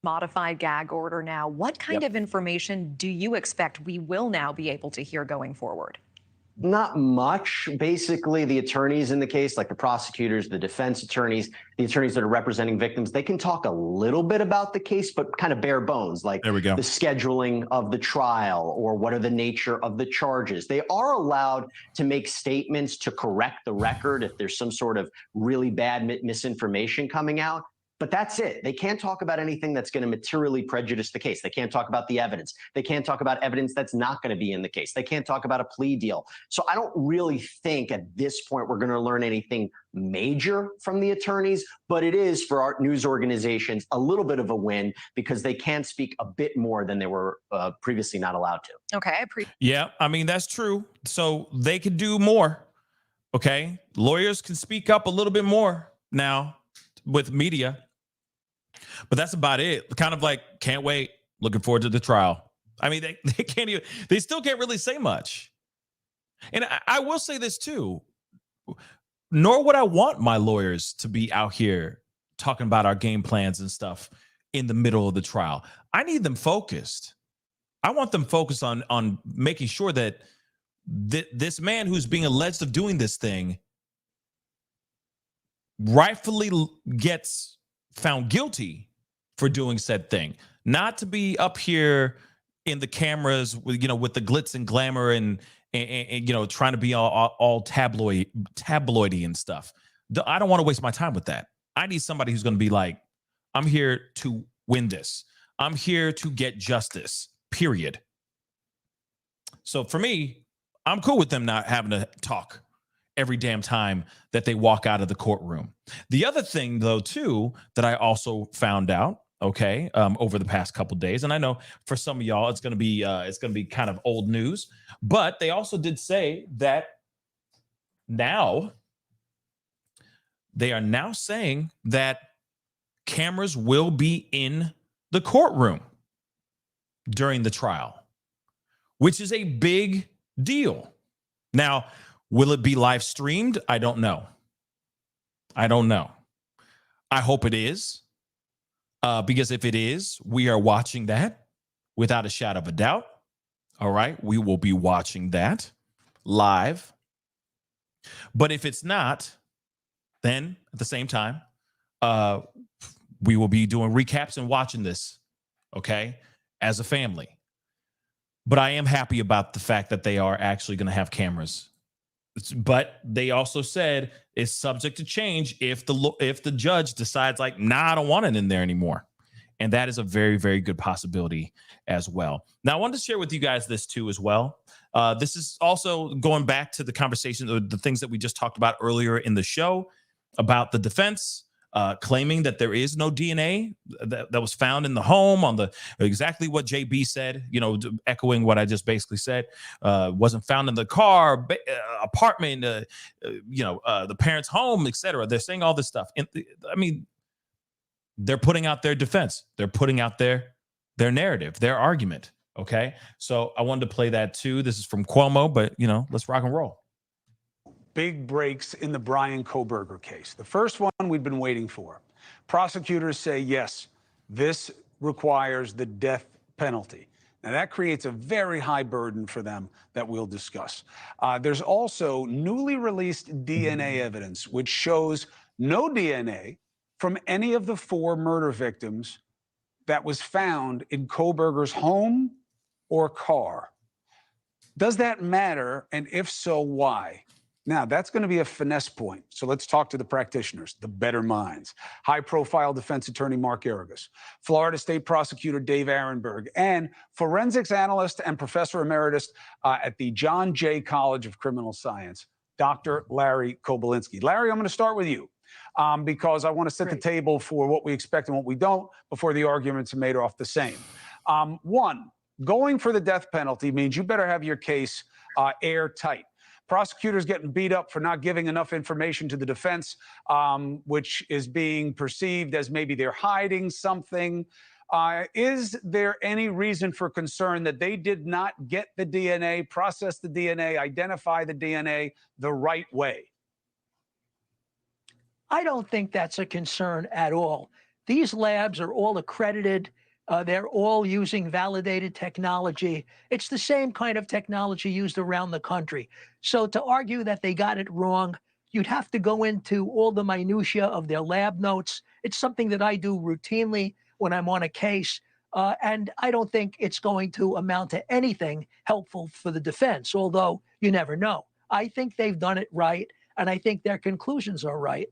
Modified gag order now. What kind of information do you expect we will now be able to hear going forward? Not much. Basically, the attorneys in the case, like the prosecutors, the defense attorneys, the attorneys that are representing victims, they can talk a little bit about the case, but kind of bare bones, like there we go. The scheduling of the trial or what are the nature of the charges. They are allowed to make statements to correct the record if there's some sort of really bad misinformation coming out. But that's it. They can't talk about anything that's going to materially prejudice the case. They can't talk about the evidence. They can't talk about evidence that's not going to be in the case. They can't talk about a plea deal. So I don't really think at this point we're going to learn anything major from the attorneys, but it is for our news organizations a little bit of a win because they can speak a bit more than they were previously not allowed to. Okay. Yeah, I mean, that's true. So they could do more. Okay. Lawyers can speak up a little bit more now with media. But that's about it. Kind of like, can't wait, looking forward to the trial. I mean, they still can't really say much. And I will say this too, nor would I want my lawyers to be out here talking about our game plans and stuff in the middle of the trial. I need them focused. I want them focused on making sure that this man who's being alleged of doing this thing rightfully gets found guilty for doing said thing, not to be up here in the cameras with the glitz and glamour and trying to be all tabloidy and stuff. I don't want to waste my time with that. I need somebody who's going to be like, I'm here to win this. I'm here to get justice, period. So for me, I'm cool with them not having to talk every damn time that they walk out of the courtroom. The other thing, though, too, that I also found out, okay, over the past couple days, and I know for some of y'all it's going to be kind of old news, but they also did say that now they are now saying that cameras will be in the courtroom during the trial, which is a big deal. Now, will it be live streamed? I don't know. I hope it is, because if it is, we are watching that without a shadow of a doubt. All right, we will be watching that live. But if it's not, then at the same time, we will be doing recaps and watching this, okay, as a family. But I am happy about the fact that they are actually going to have cameras. But they also said it's subject to change if the judge decides like, nah, I don't want it in there anymore. And that is a very, very good possibility as well. Now, I wanted to share with you guys this too as well. This is also going back to the conversation, the things that we just talked about earlier in the show about the defense claiming that there is no DNA that was found in the home on the exactly what JB said, echoing what I just basically said, wasn't found in the car, apartment, the parents' home, etc. They're saying all this stuff. And I mean, they're putting out their defense. They're putting out their narrative, their argument. Okay. So I wanted to play that too. This is from Cuomo, but let's rock and roll. Big breaks in the Bryan Kohberger case. The first one we've been waiting for. Prosecutors say, yes, this requires the death penalty. Now, that creates a very high burden for them that we'll discuss. There's also newly released DNA evidence, which shows no DNA from any of the 4 murder victims that was found in Kohberger's home or car. Does that matter? And if so, why? Now, that's going to be a finesse point. So let's talk to the practitioners, the better minds. High-profile defense attorney Mark Aragus, Florida State Prosecutor Dave Arenberg, and forensics analyst and professor emeritus at the John Jay College of Criminal Science, Dr. Larry Kobylinski. Larry, I'm going to start with you because I want to set the table for what we expect and what we don't before the arguments are made off the same. One, going for the death penalty means you better have your case airtight. Prosecutors getting beat up for not giving enough information to the defense, which is being perceived as maybe they're hiding something. Is there any reason for concern that they did not get the DNA, process the DNA, identify the DNA the right way? I don't think that's a concern at all. These labs are all accredited. They're all using validated technology. It's the same kind of technology used around the country. So to argue that they got it wrong, you'd have to go into all the minutia of their lab notes. It's something that I do routinely when I'm on a case. And I don't think it's going to amount to anything helpful for the defense, although you never know. I think they've done it right, and I think their conclusions are right.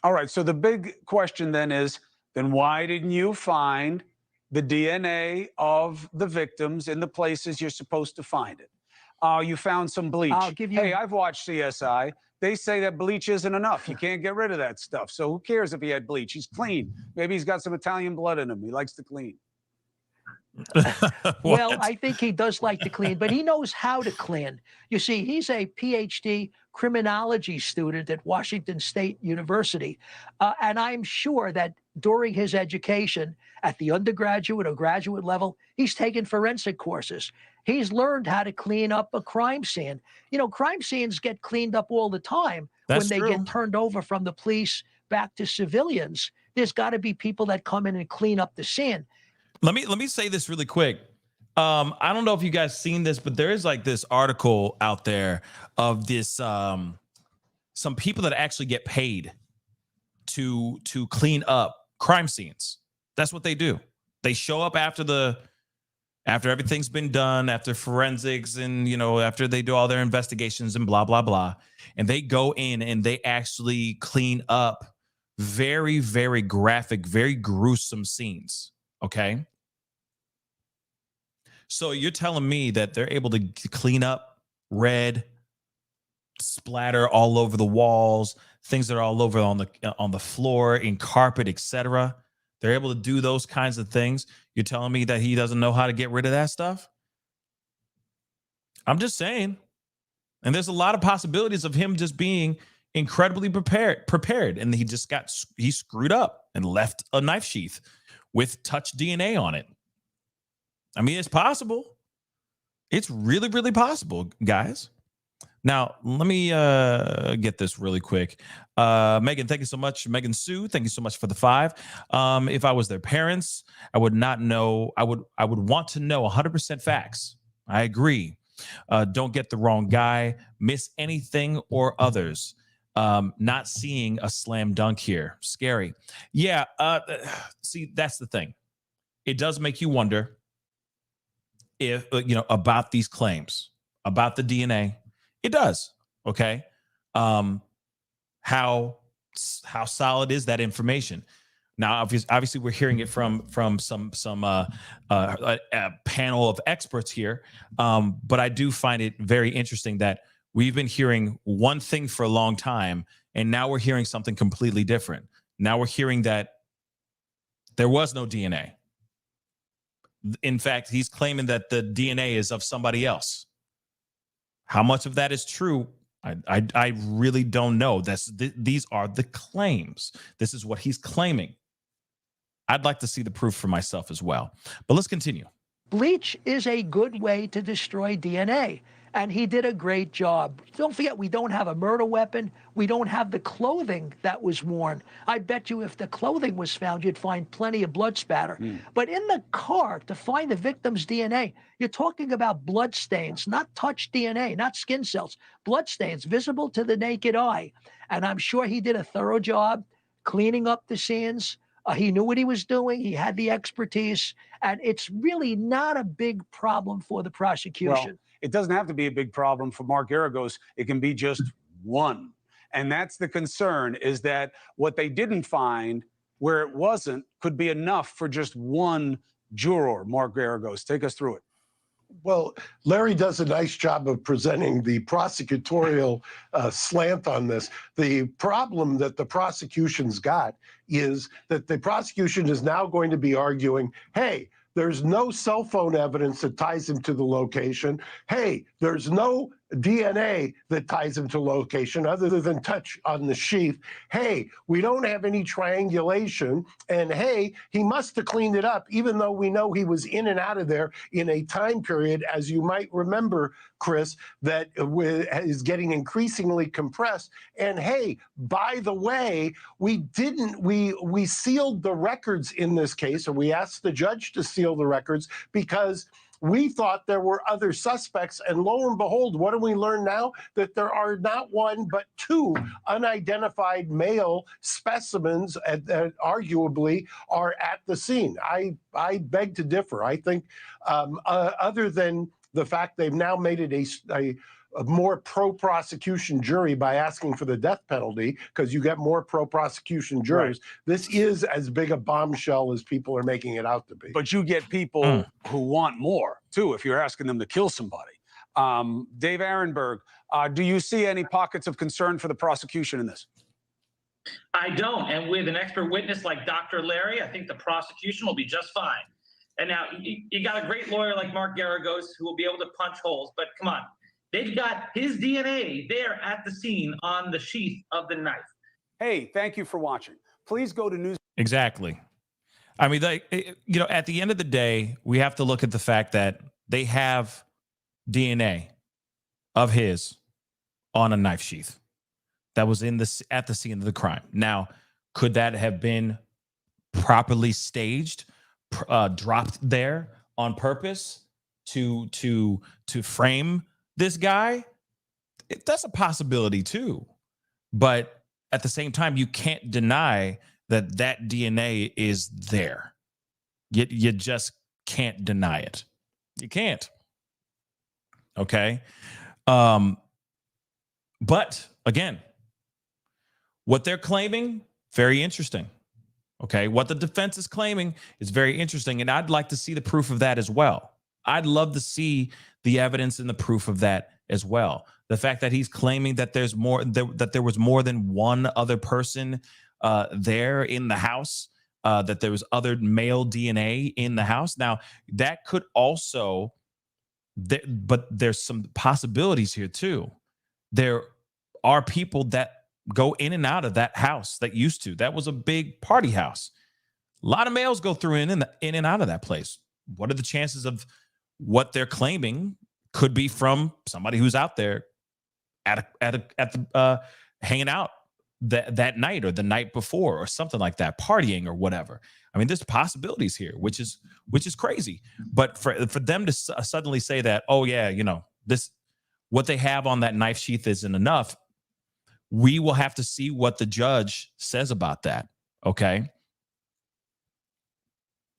All right. So the big question then is, then why didn't you find the DNA of the victims in the places you're supposed to find it? You found some bleach. Hey, I've watched CSI. They say that bleach isn't enough. You can't get rid of that stuff. So who cares if he had bleach? He's clean. Maybe he's got some Italian blood in him. He likes to clean. Well, I think he does like to clean, but he knows how to clean. You see, he's a PhD criminology student at Washington State University. And I'm sure that during his education at the undergraduate or graduate level, he's taken forensic courses. He's learned how to clean up a crime scene. Crime scenes get cleaned up all the time. That's when they true. get turned over from the police back to civilians. There's got to be people that come in and clean up the scene. Let me say this really quick. I don't know if you guys seen this, but there is like this article out there of this some people that actually get paid to clean up crime scenes. That's what they do. They show up after everything's been done, after forensics and after they do all their investigations and blah blah blah, and they go in and they actually clean up very, very graphic, very gruesome scenes. Okay. So you're telling me that they're able to clean up red, splatter all over the walls, things that are all over on the floor, in carpet, etc. They're able to do those kinds of things. You're telling me that he doesn't know how to get rid of that stuff? I'm just saying. And there's a lot of possibilities of him just being incredibly prepared. And he screwed up and left a knife sheath with touch DNA on it. I mean, it's possible. It's really, really possible, guys. Now, let me get this really quick. Megan, thank you so much. Megan Sue, thank you so much for the 5. If I was their parents, I would not know. I would want to know 100% facts. I agree. Don't get the wrong guy, miss anything or others. Not seeing a slam dunk here. Scary. Yeah. See, that's the thing. It does make you wonder if, about these claims, about the DNA. It does. Okay. How solid is that information? Now, obviously, we're hearing it from some a panel of experts here, but I do find it very interesting that we've been hearing one thing for a long time, and now we're hearing something completely different. Now we're hearing that there was no DNA. In fact, he's claiming that the DNA is of somebody else. How much of that is true? I really don't know. These are the claims. This is what he's claiming. I'd like to see the proof for myself as well. But let's continue. Bleach is a good way to destroy DNA, and he did a great job. Don't forget, we don't have a murder weapon. We don't have the clothing that was worn. I bet you if the clothing was found, you'd find plenty of blood spatter. But in the car, to find the victim's DNA, you're talking about blood stains, not touch DNA, not skin cells, blood stains visible to the naked eye. And I'm sure he did a thorough job cleaning up the scenes. He knew what he was doing. He had the expertise. And it's really not a big problem for the prosecution. Well, it doesn't have to be a big problem for Mark Geragos. It can be just one. And that's the concern, is that what they didn't find where it wasn't could be enough for just one juror. Mark Geragos, take us through it. Well, Larry does a nice job of presenting the prosecutorial slant on this. The problem that the prosecution's got is that the prosecution is now going to be arguing, hey, there's no cell phone evidence that ties him to the location. Hey, there's no DNA that ties him to location other than touch on the sheath. Hey, we don't have any triangulation. And hey, he must have cleaned it up, even though we know he was in and out of there in a time period, as you might remember, Chris, that is getting increasingly compressed. And hey, by the way, we sealed the records in this case, or we asked the judge to seal the records because we thought there were other suspects, and lo and behold, what do we learn now? That there are not one, but 2 unidentified male specimens that arguably are at the scene. I beg to differ. I think other than the fact they've now made it a more pro-prosecution jury by asking for the death penalty, because you get more pro-prosecution jurors. Right. This is as big a bombshell as people are making it out to be. But you get people who want more, too, if you're asking them to kill somebody. Dave Arenberg, do you see any pockets of concern for the prosecution in this? I don't. And with an expert witness like Dr. Larry, I think the prosecution will be just fine. And now you got a great lawyer like Mark Geragos who will be able to punch holes. But come on. They've got his DNA there at the scene on the sheath of the knife. Hey, thank you for watching. Please go to news. Exactly. I mean, at the end of the day, we have to look at the fact that they have DNA of his on a knife sheath that was at the scene of the crime. Now, could that have been properly staged, dropped there on purpose to frame this guy? That's a possibility too. But at the same time, you can't deny that DNA is there. You just can't deny it. You can't. Okay. But again, what they're claiming, very interesting. Okay. What the defense is claiming is very interesting. And I'd like to see the proof of that as well. I'd love to see the evidence and the proof of that as well. The fact that he's claiming that there's more, that there was more than one other person there in the house, that there was other male DNA in the house. Now, that could also, but there's some possibilities here too. There are people that go in and out of that house that was a big party house. A lot of males go through in and out of that place. What are the chances of what they're claiming could be from somebody who's out there hanging out that night or the night before or something like that, partying or whatever? I mean, there's possibilities here, which is crazy. But for them to suddenly say that, oh yeah, this, what they have on that knife sheath isn't enough. We will have to see what the judge says about that. Okay.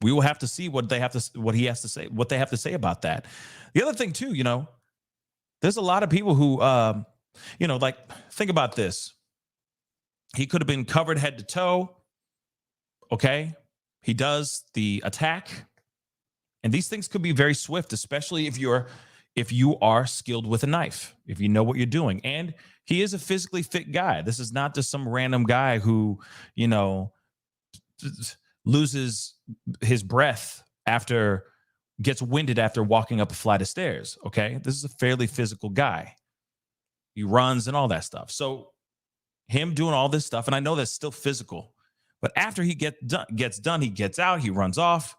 We will have to see what they have to say about that. The other thing too, there's a lot of people who, like, think about this. He could have been covered head to toe. Okay. He does the attack, and these things could be very swift, especially if you are skilled with a knife, if you know what you're doing. And he is a physically fit guy. This is not just some random guy who, loses his breath gets winded after walking up a flight of stairs. Okay. This is a fairly physical guy. He runs and all that stuff. So him doing all this stuff, and I know that's still physical, but after he gets done, he gets out, he runs off.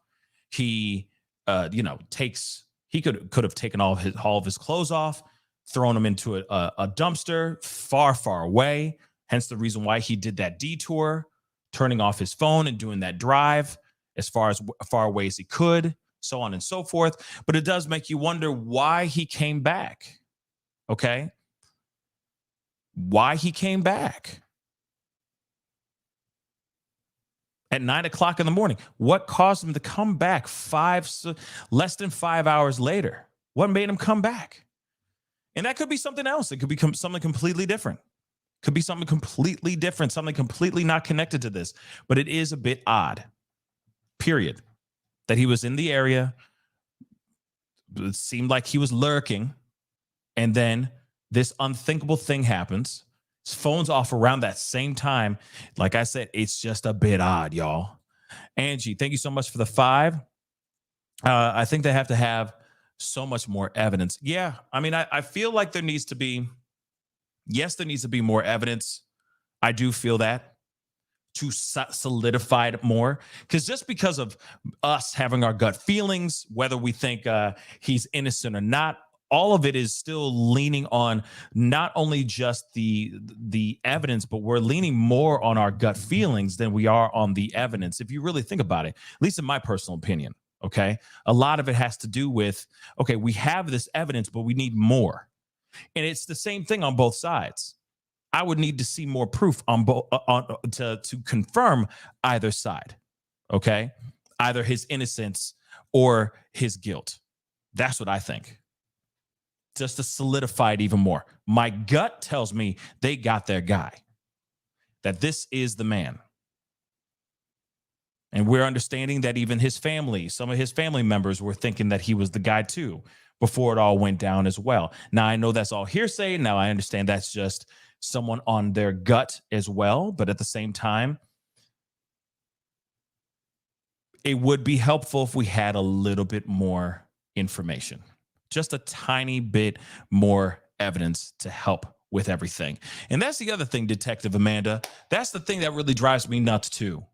He, he could have taken all of his clothes off, thrown them into a dumpster far, far away. Hence the reason why he did that detour, turning off his phone and doing that drive as far away as he could, so on and so forth. But it does make you wonder why he came back. Okay. Why he came back at 9 o'clock in the morning. What caused him to come back less than 5 hours later? What made him come back? And that could be something else. It could become something completely different. Could be something completely different, something completely not connected to this. But it is a bit odd, period, that he was in the area. It seemed like he was lurking. And then this unthinkable thing happens. His phone's off around that same time. Like I said, it's just a bit odd, y'all. Angie, thank you so much for the 5. I think they have to have so much more evidence. Yeah, I mean, I feel like there needs to be more evidence. I do feel that, to solidify it more. Because just because of us having our gut feelings, whether we think he's innocent or not, all of it is still leaning on not only just the evidence, but we're leaning more on our gut feelings than we are on the evidence. If you really think about it, at least in my personal opinion, okay? A lot of it has to do with, okay, we have this evidence, but we need more. And it's the same thing on both sides. I would need to see more proof on both to confirm either side, okay? Either his innocence or his guilt. That's what I think. Just to solidify it even more. My gut tells me they got their guy, that this is the man. And we're understanding that even his family, some of his family members were thinking that he was the guy too, before it all went down as well. Now, I know that's all hearsay. Now, I understand that's just someone on their gut as well. But at the same time, it would be helpful if we had a little bit more information. Just a tiny bit more evidence to help with everything. And that's the other thing, Detective Amanda. That's the thing that really drives me nuts too.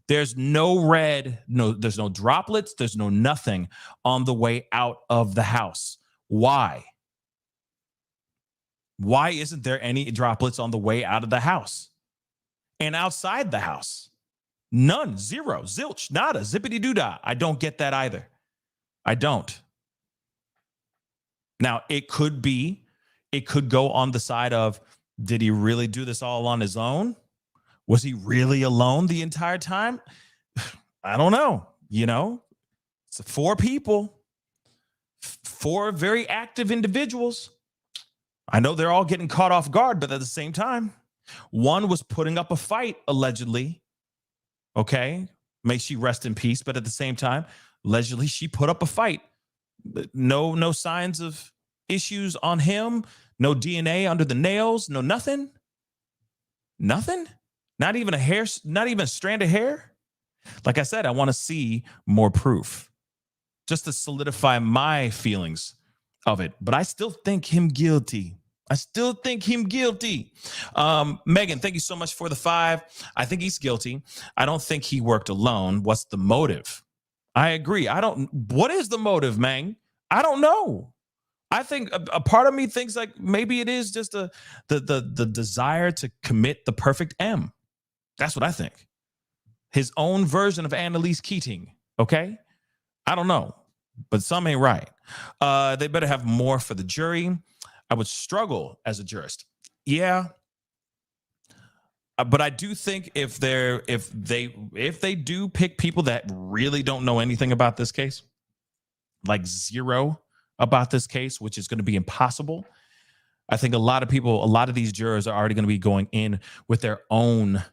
There's there's no droplets, there's no nothing on the way out of the house. Why? Why isn't there any droplets on the way out of the house? And outside the house? None, zero, zilch, nada, zippity doo dah. I don't get that either. I don't. Now, it could go on the side of, did he really do this all on his own? Was he really alone the entire time? I don't know. It's 4 people, 4 very active individuals. I know they're all getting caught off guard, but at the same time, one was putting up a fight, allegedly. Okay, may she rest in peace. But at the same time, allegedly, she put up a fight. No signs of issues on him. No DNA under the nails. No nothing. Nothing. Not even a hair. Not even a strand of hair. Like I said, I want to see more proof just to solidify my feelings of it. But I still think him guilty. I still think him guilty. Megan, thank you so much for the 5. I think he's guilty. I don't think he worked alone. What's the motive? I agree. What is the motive, man? I don't know. I think a part of me thinks like maybe it is just the desire to commit the perfect M. That's what I think. His own version of Annalise Keating. Okay. I don't know, but some ain't right. They better have more for the jury. I would struggle as a jurist. Yeah. But I do think if they do pick people that really don't know anything about this case, like zero about this case, which is going to be impossible. I think a lot of these jurors are already going to be going in with their own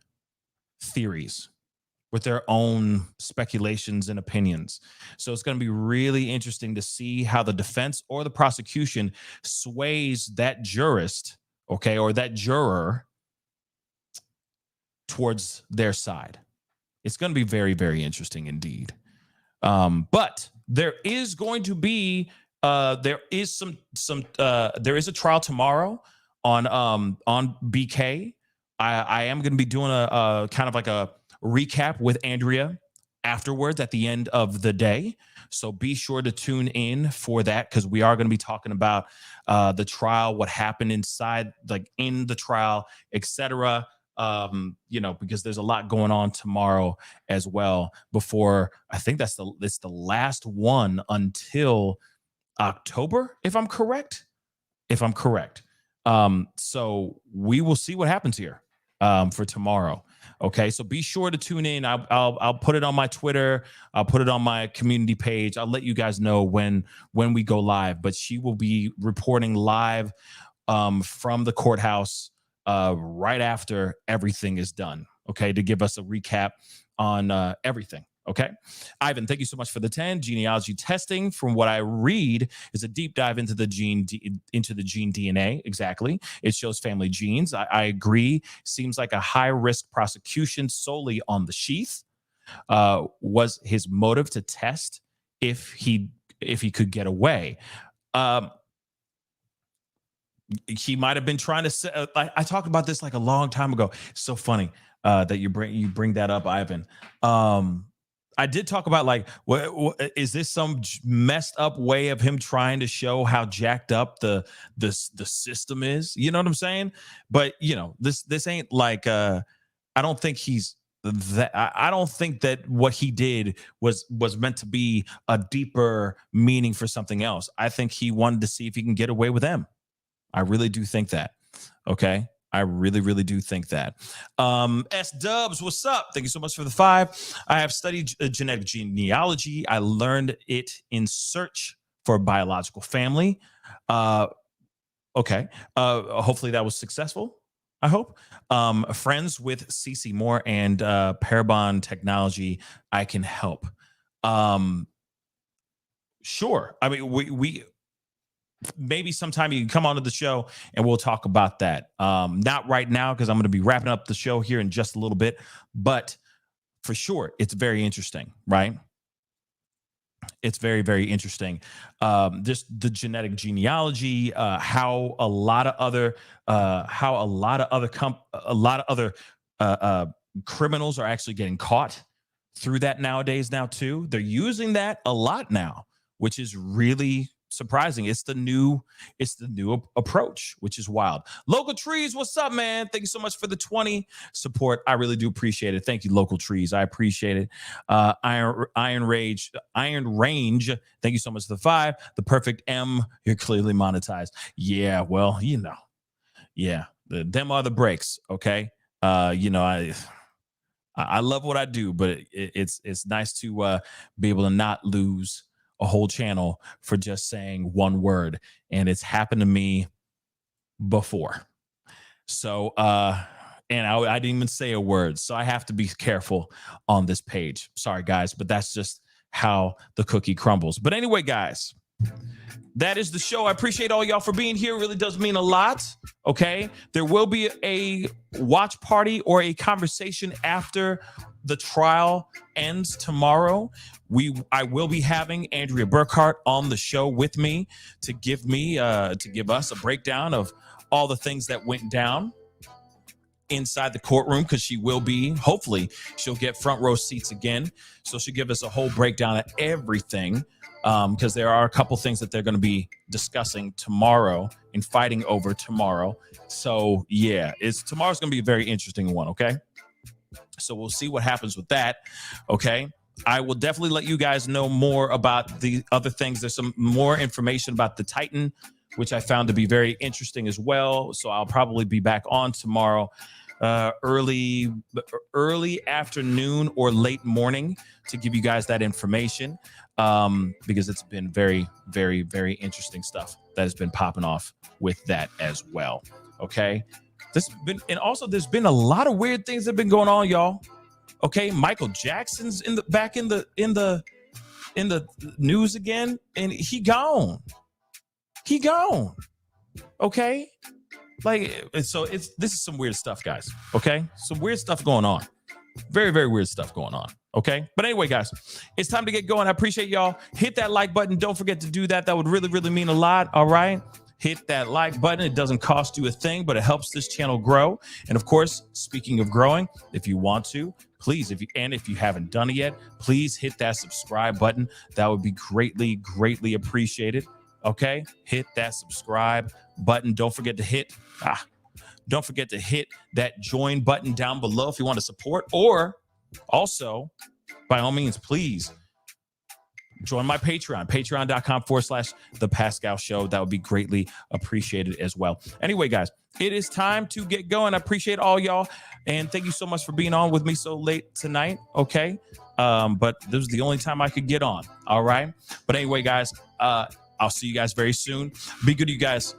theories, with their own speculations and opinions. So it's going to be really interesting to see how the defense or the prosecution sways that jurist, okay, or that juror towards their side. It's going to be very, very interesting indeed. But there is going to be there is a trial tomorrow on BK. I am going to be doing a kind of like a recap with Andrea afterwards at the end of the day. So be sure to tune in for that, because we are going to be talking about the trial, what happened inside, like in the trial, etc. Because there's a lot going on tomorrow as well. Before, I think it's the last one until October, if I'm correct. So we will see what happens here for tomorrow. Okay, so be sure to tune in. I'll put it on my Twitter. I'll put it on my community page. I'll let you guys know when we go live. But she will be reporting live from the courthouse right after everything is done. Okay, to give us a recap on everything. Okay, Ivan, thank you so much for the 10. Genealogy testing, from what I read, is a deep dive into the gene DNA. Exactly, it shows family genes. I agree. Seems like a high risk prosecution solely on the sheath. Was his motive to test if he could get away? He might have been trying to say. I talked about this like a long time ago. It's so funny that you bring that up, Ivan. I did talk about like, what is this some messed up way of him trying to show how jacked up the system is? You know what I'm saying? But this ain't like I don't think he's that. I don't think that what he did was meant to be a deeper meaning for something else. I think he wanted to see if he can get away with them. I really do think that. Okay. I really, really do think that. S Dubs, what's up? Thank you so much for the 5. I have studied genetic genealogy. I learned it in search for a biological family. Okay. Hopefully that was successful. I hope. Friends with CC Moore and Parabon Technology, I can help. Sure. I mean, we maybe sometime you can come onto the show and we'll talk about that. Not right now, because I'm going to be wrapping up the show here in just a little bit, but for sure, it's very interesting, right? It's very, very interesting. Just the genetic genealogy, how a lot of other criminals are actually getting caught through that nowadays now too. They're using that a lot now, which is really surprising. It's the new approach, which is wild. Local Trees, what's up, man? Thank you so much for the 20 support. I really do appreciate it. Thank you, Local Trees. I appreciate it. Iron Range, thank you so much for the 5. The perfect M, you're clearly monetized. Yeah, well, yeah, them are the breaks. Okay, I love what I do, but it's nice to be able to not lose a whole channel for just saying one word, and it's happened to me before. So and I didn't even say a word, so I have to be careful on this page. Sorry guys, but that's just how the cookie crumbles. But anyway, guys, that is the show. I appreciate all y'all for being here. It really does mean a lot. Okay. There will be a watch party or a conversation after the trial ends tomorrow. I will be having Andrea Burkhart on the show with me to give us a breakdown of all the things that went down inside the courtroom, because hopefully she'll get front row seats again. So she'll give us a whole breakdown of everything, because there are a couple things that they're going to be discussing tomorrow and fighting over tomorrow. So yeah, tomorrow's going to be a very interesting one. Okay. So we'll see what happens with that. Okay. I will definitely let you guys know more about the other things. There's some more information about the Titan, which I found to be very interesting as well. So I'll probably be back on tomorrow, early afternoon or late morning, to give you guys that information, because it's been very, very, very interesting stuff that has been popping off with that as well. Okay. There's been a lot of weird things that have been going on, y'all. Okay. Michael Jackson's back in the news again, and he gone. Okay. This is some weird stuff, guys. Okay. Some weird stuff going on. Very, very weird stuff going on. Okay. But anyway, guys, it's time to get going. I appreciate y'all. Hit that like button. Don't forget to do that. That would really, really mean a lot. All right. Hit that like button. It doesn't cost you a thing, but it helps this channel grow. And of course, speaking of growing, if you want to, please, if you haven't done it yet, please hit that subscribe button. That would be greatly, greatly appreciated. Okay. Hit that subscribe button. Don't forget to hit that join button down below if you want to support, or also, by all means, please join my Patreon, patreon.com/The Pascal Show. That would be greatly appreciated as well. Anyway, guys, it is time to get going. I appreciate all y'all. And thank you so much for being on with me so late tonight. Okay. But this was the only time I could get on. All right. But anyway, guys, I'll see you guys very soon. Be good, you guys.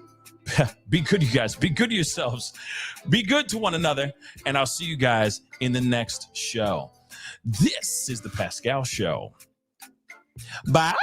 Be good, you guys. Be good to yourselves. Be good to one another. And I'll see you guys in the next show. This is The Pascal Show. Bye.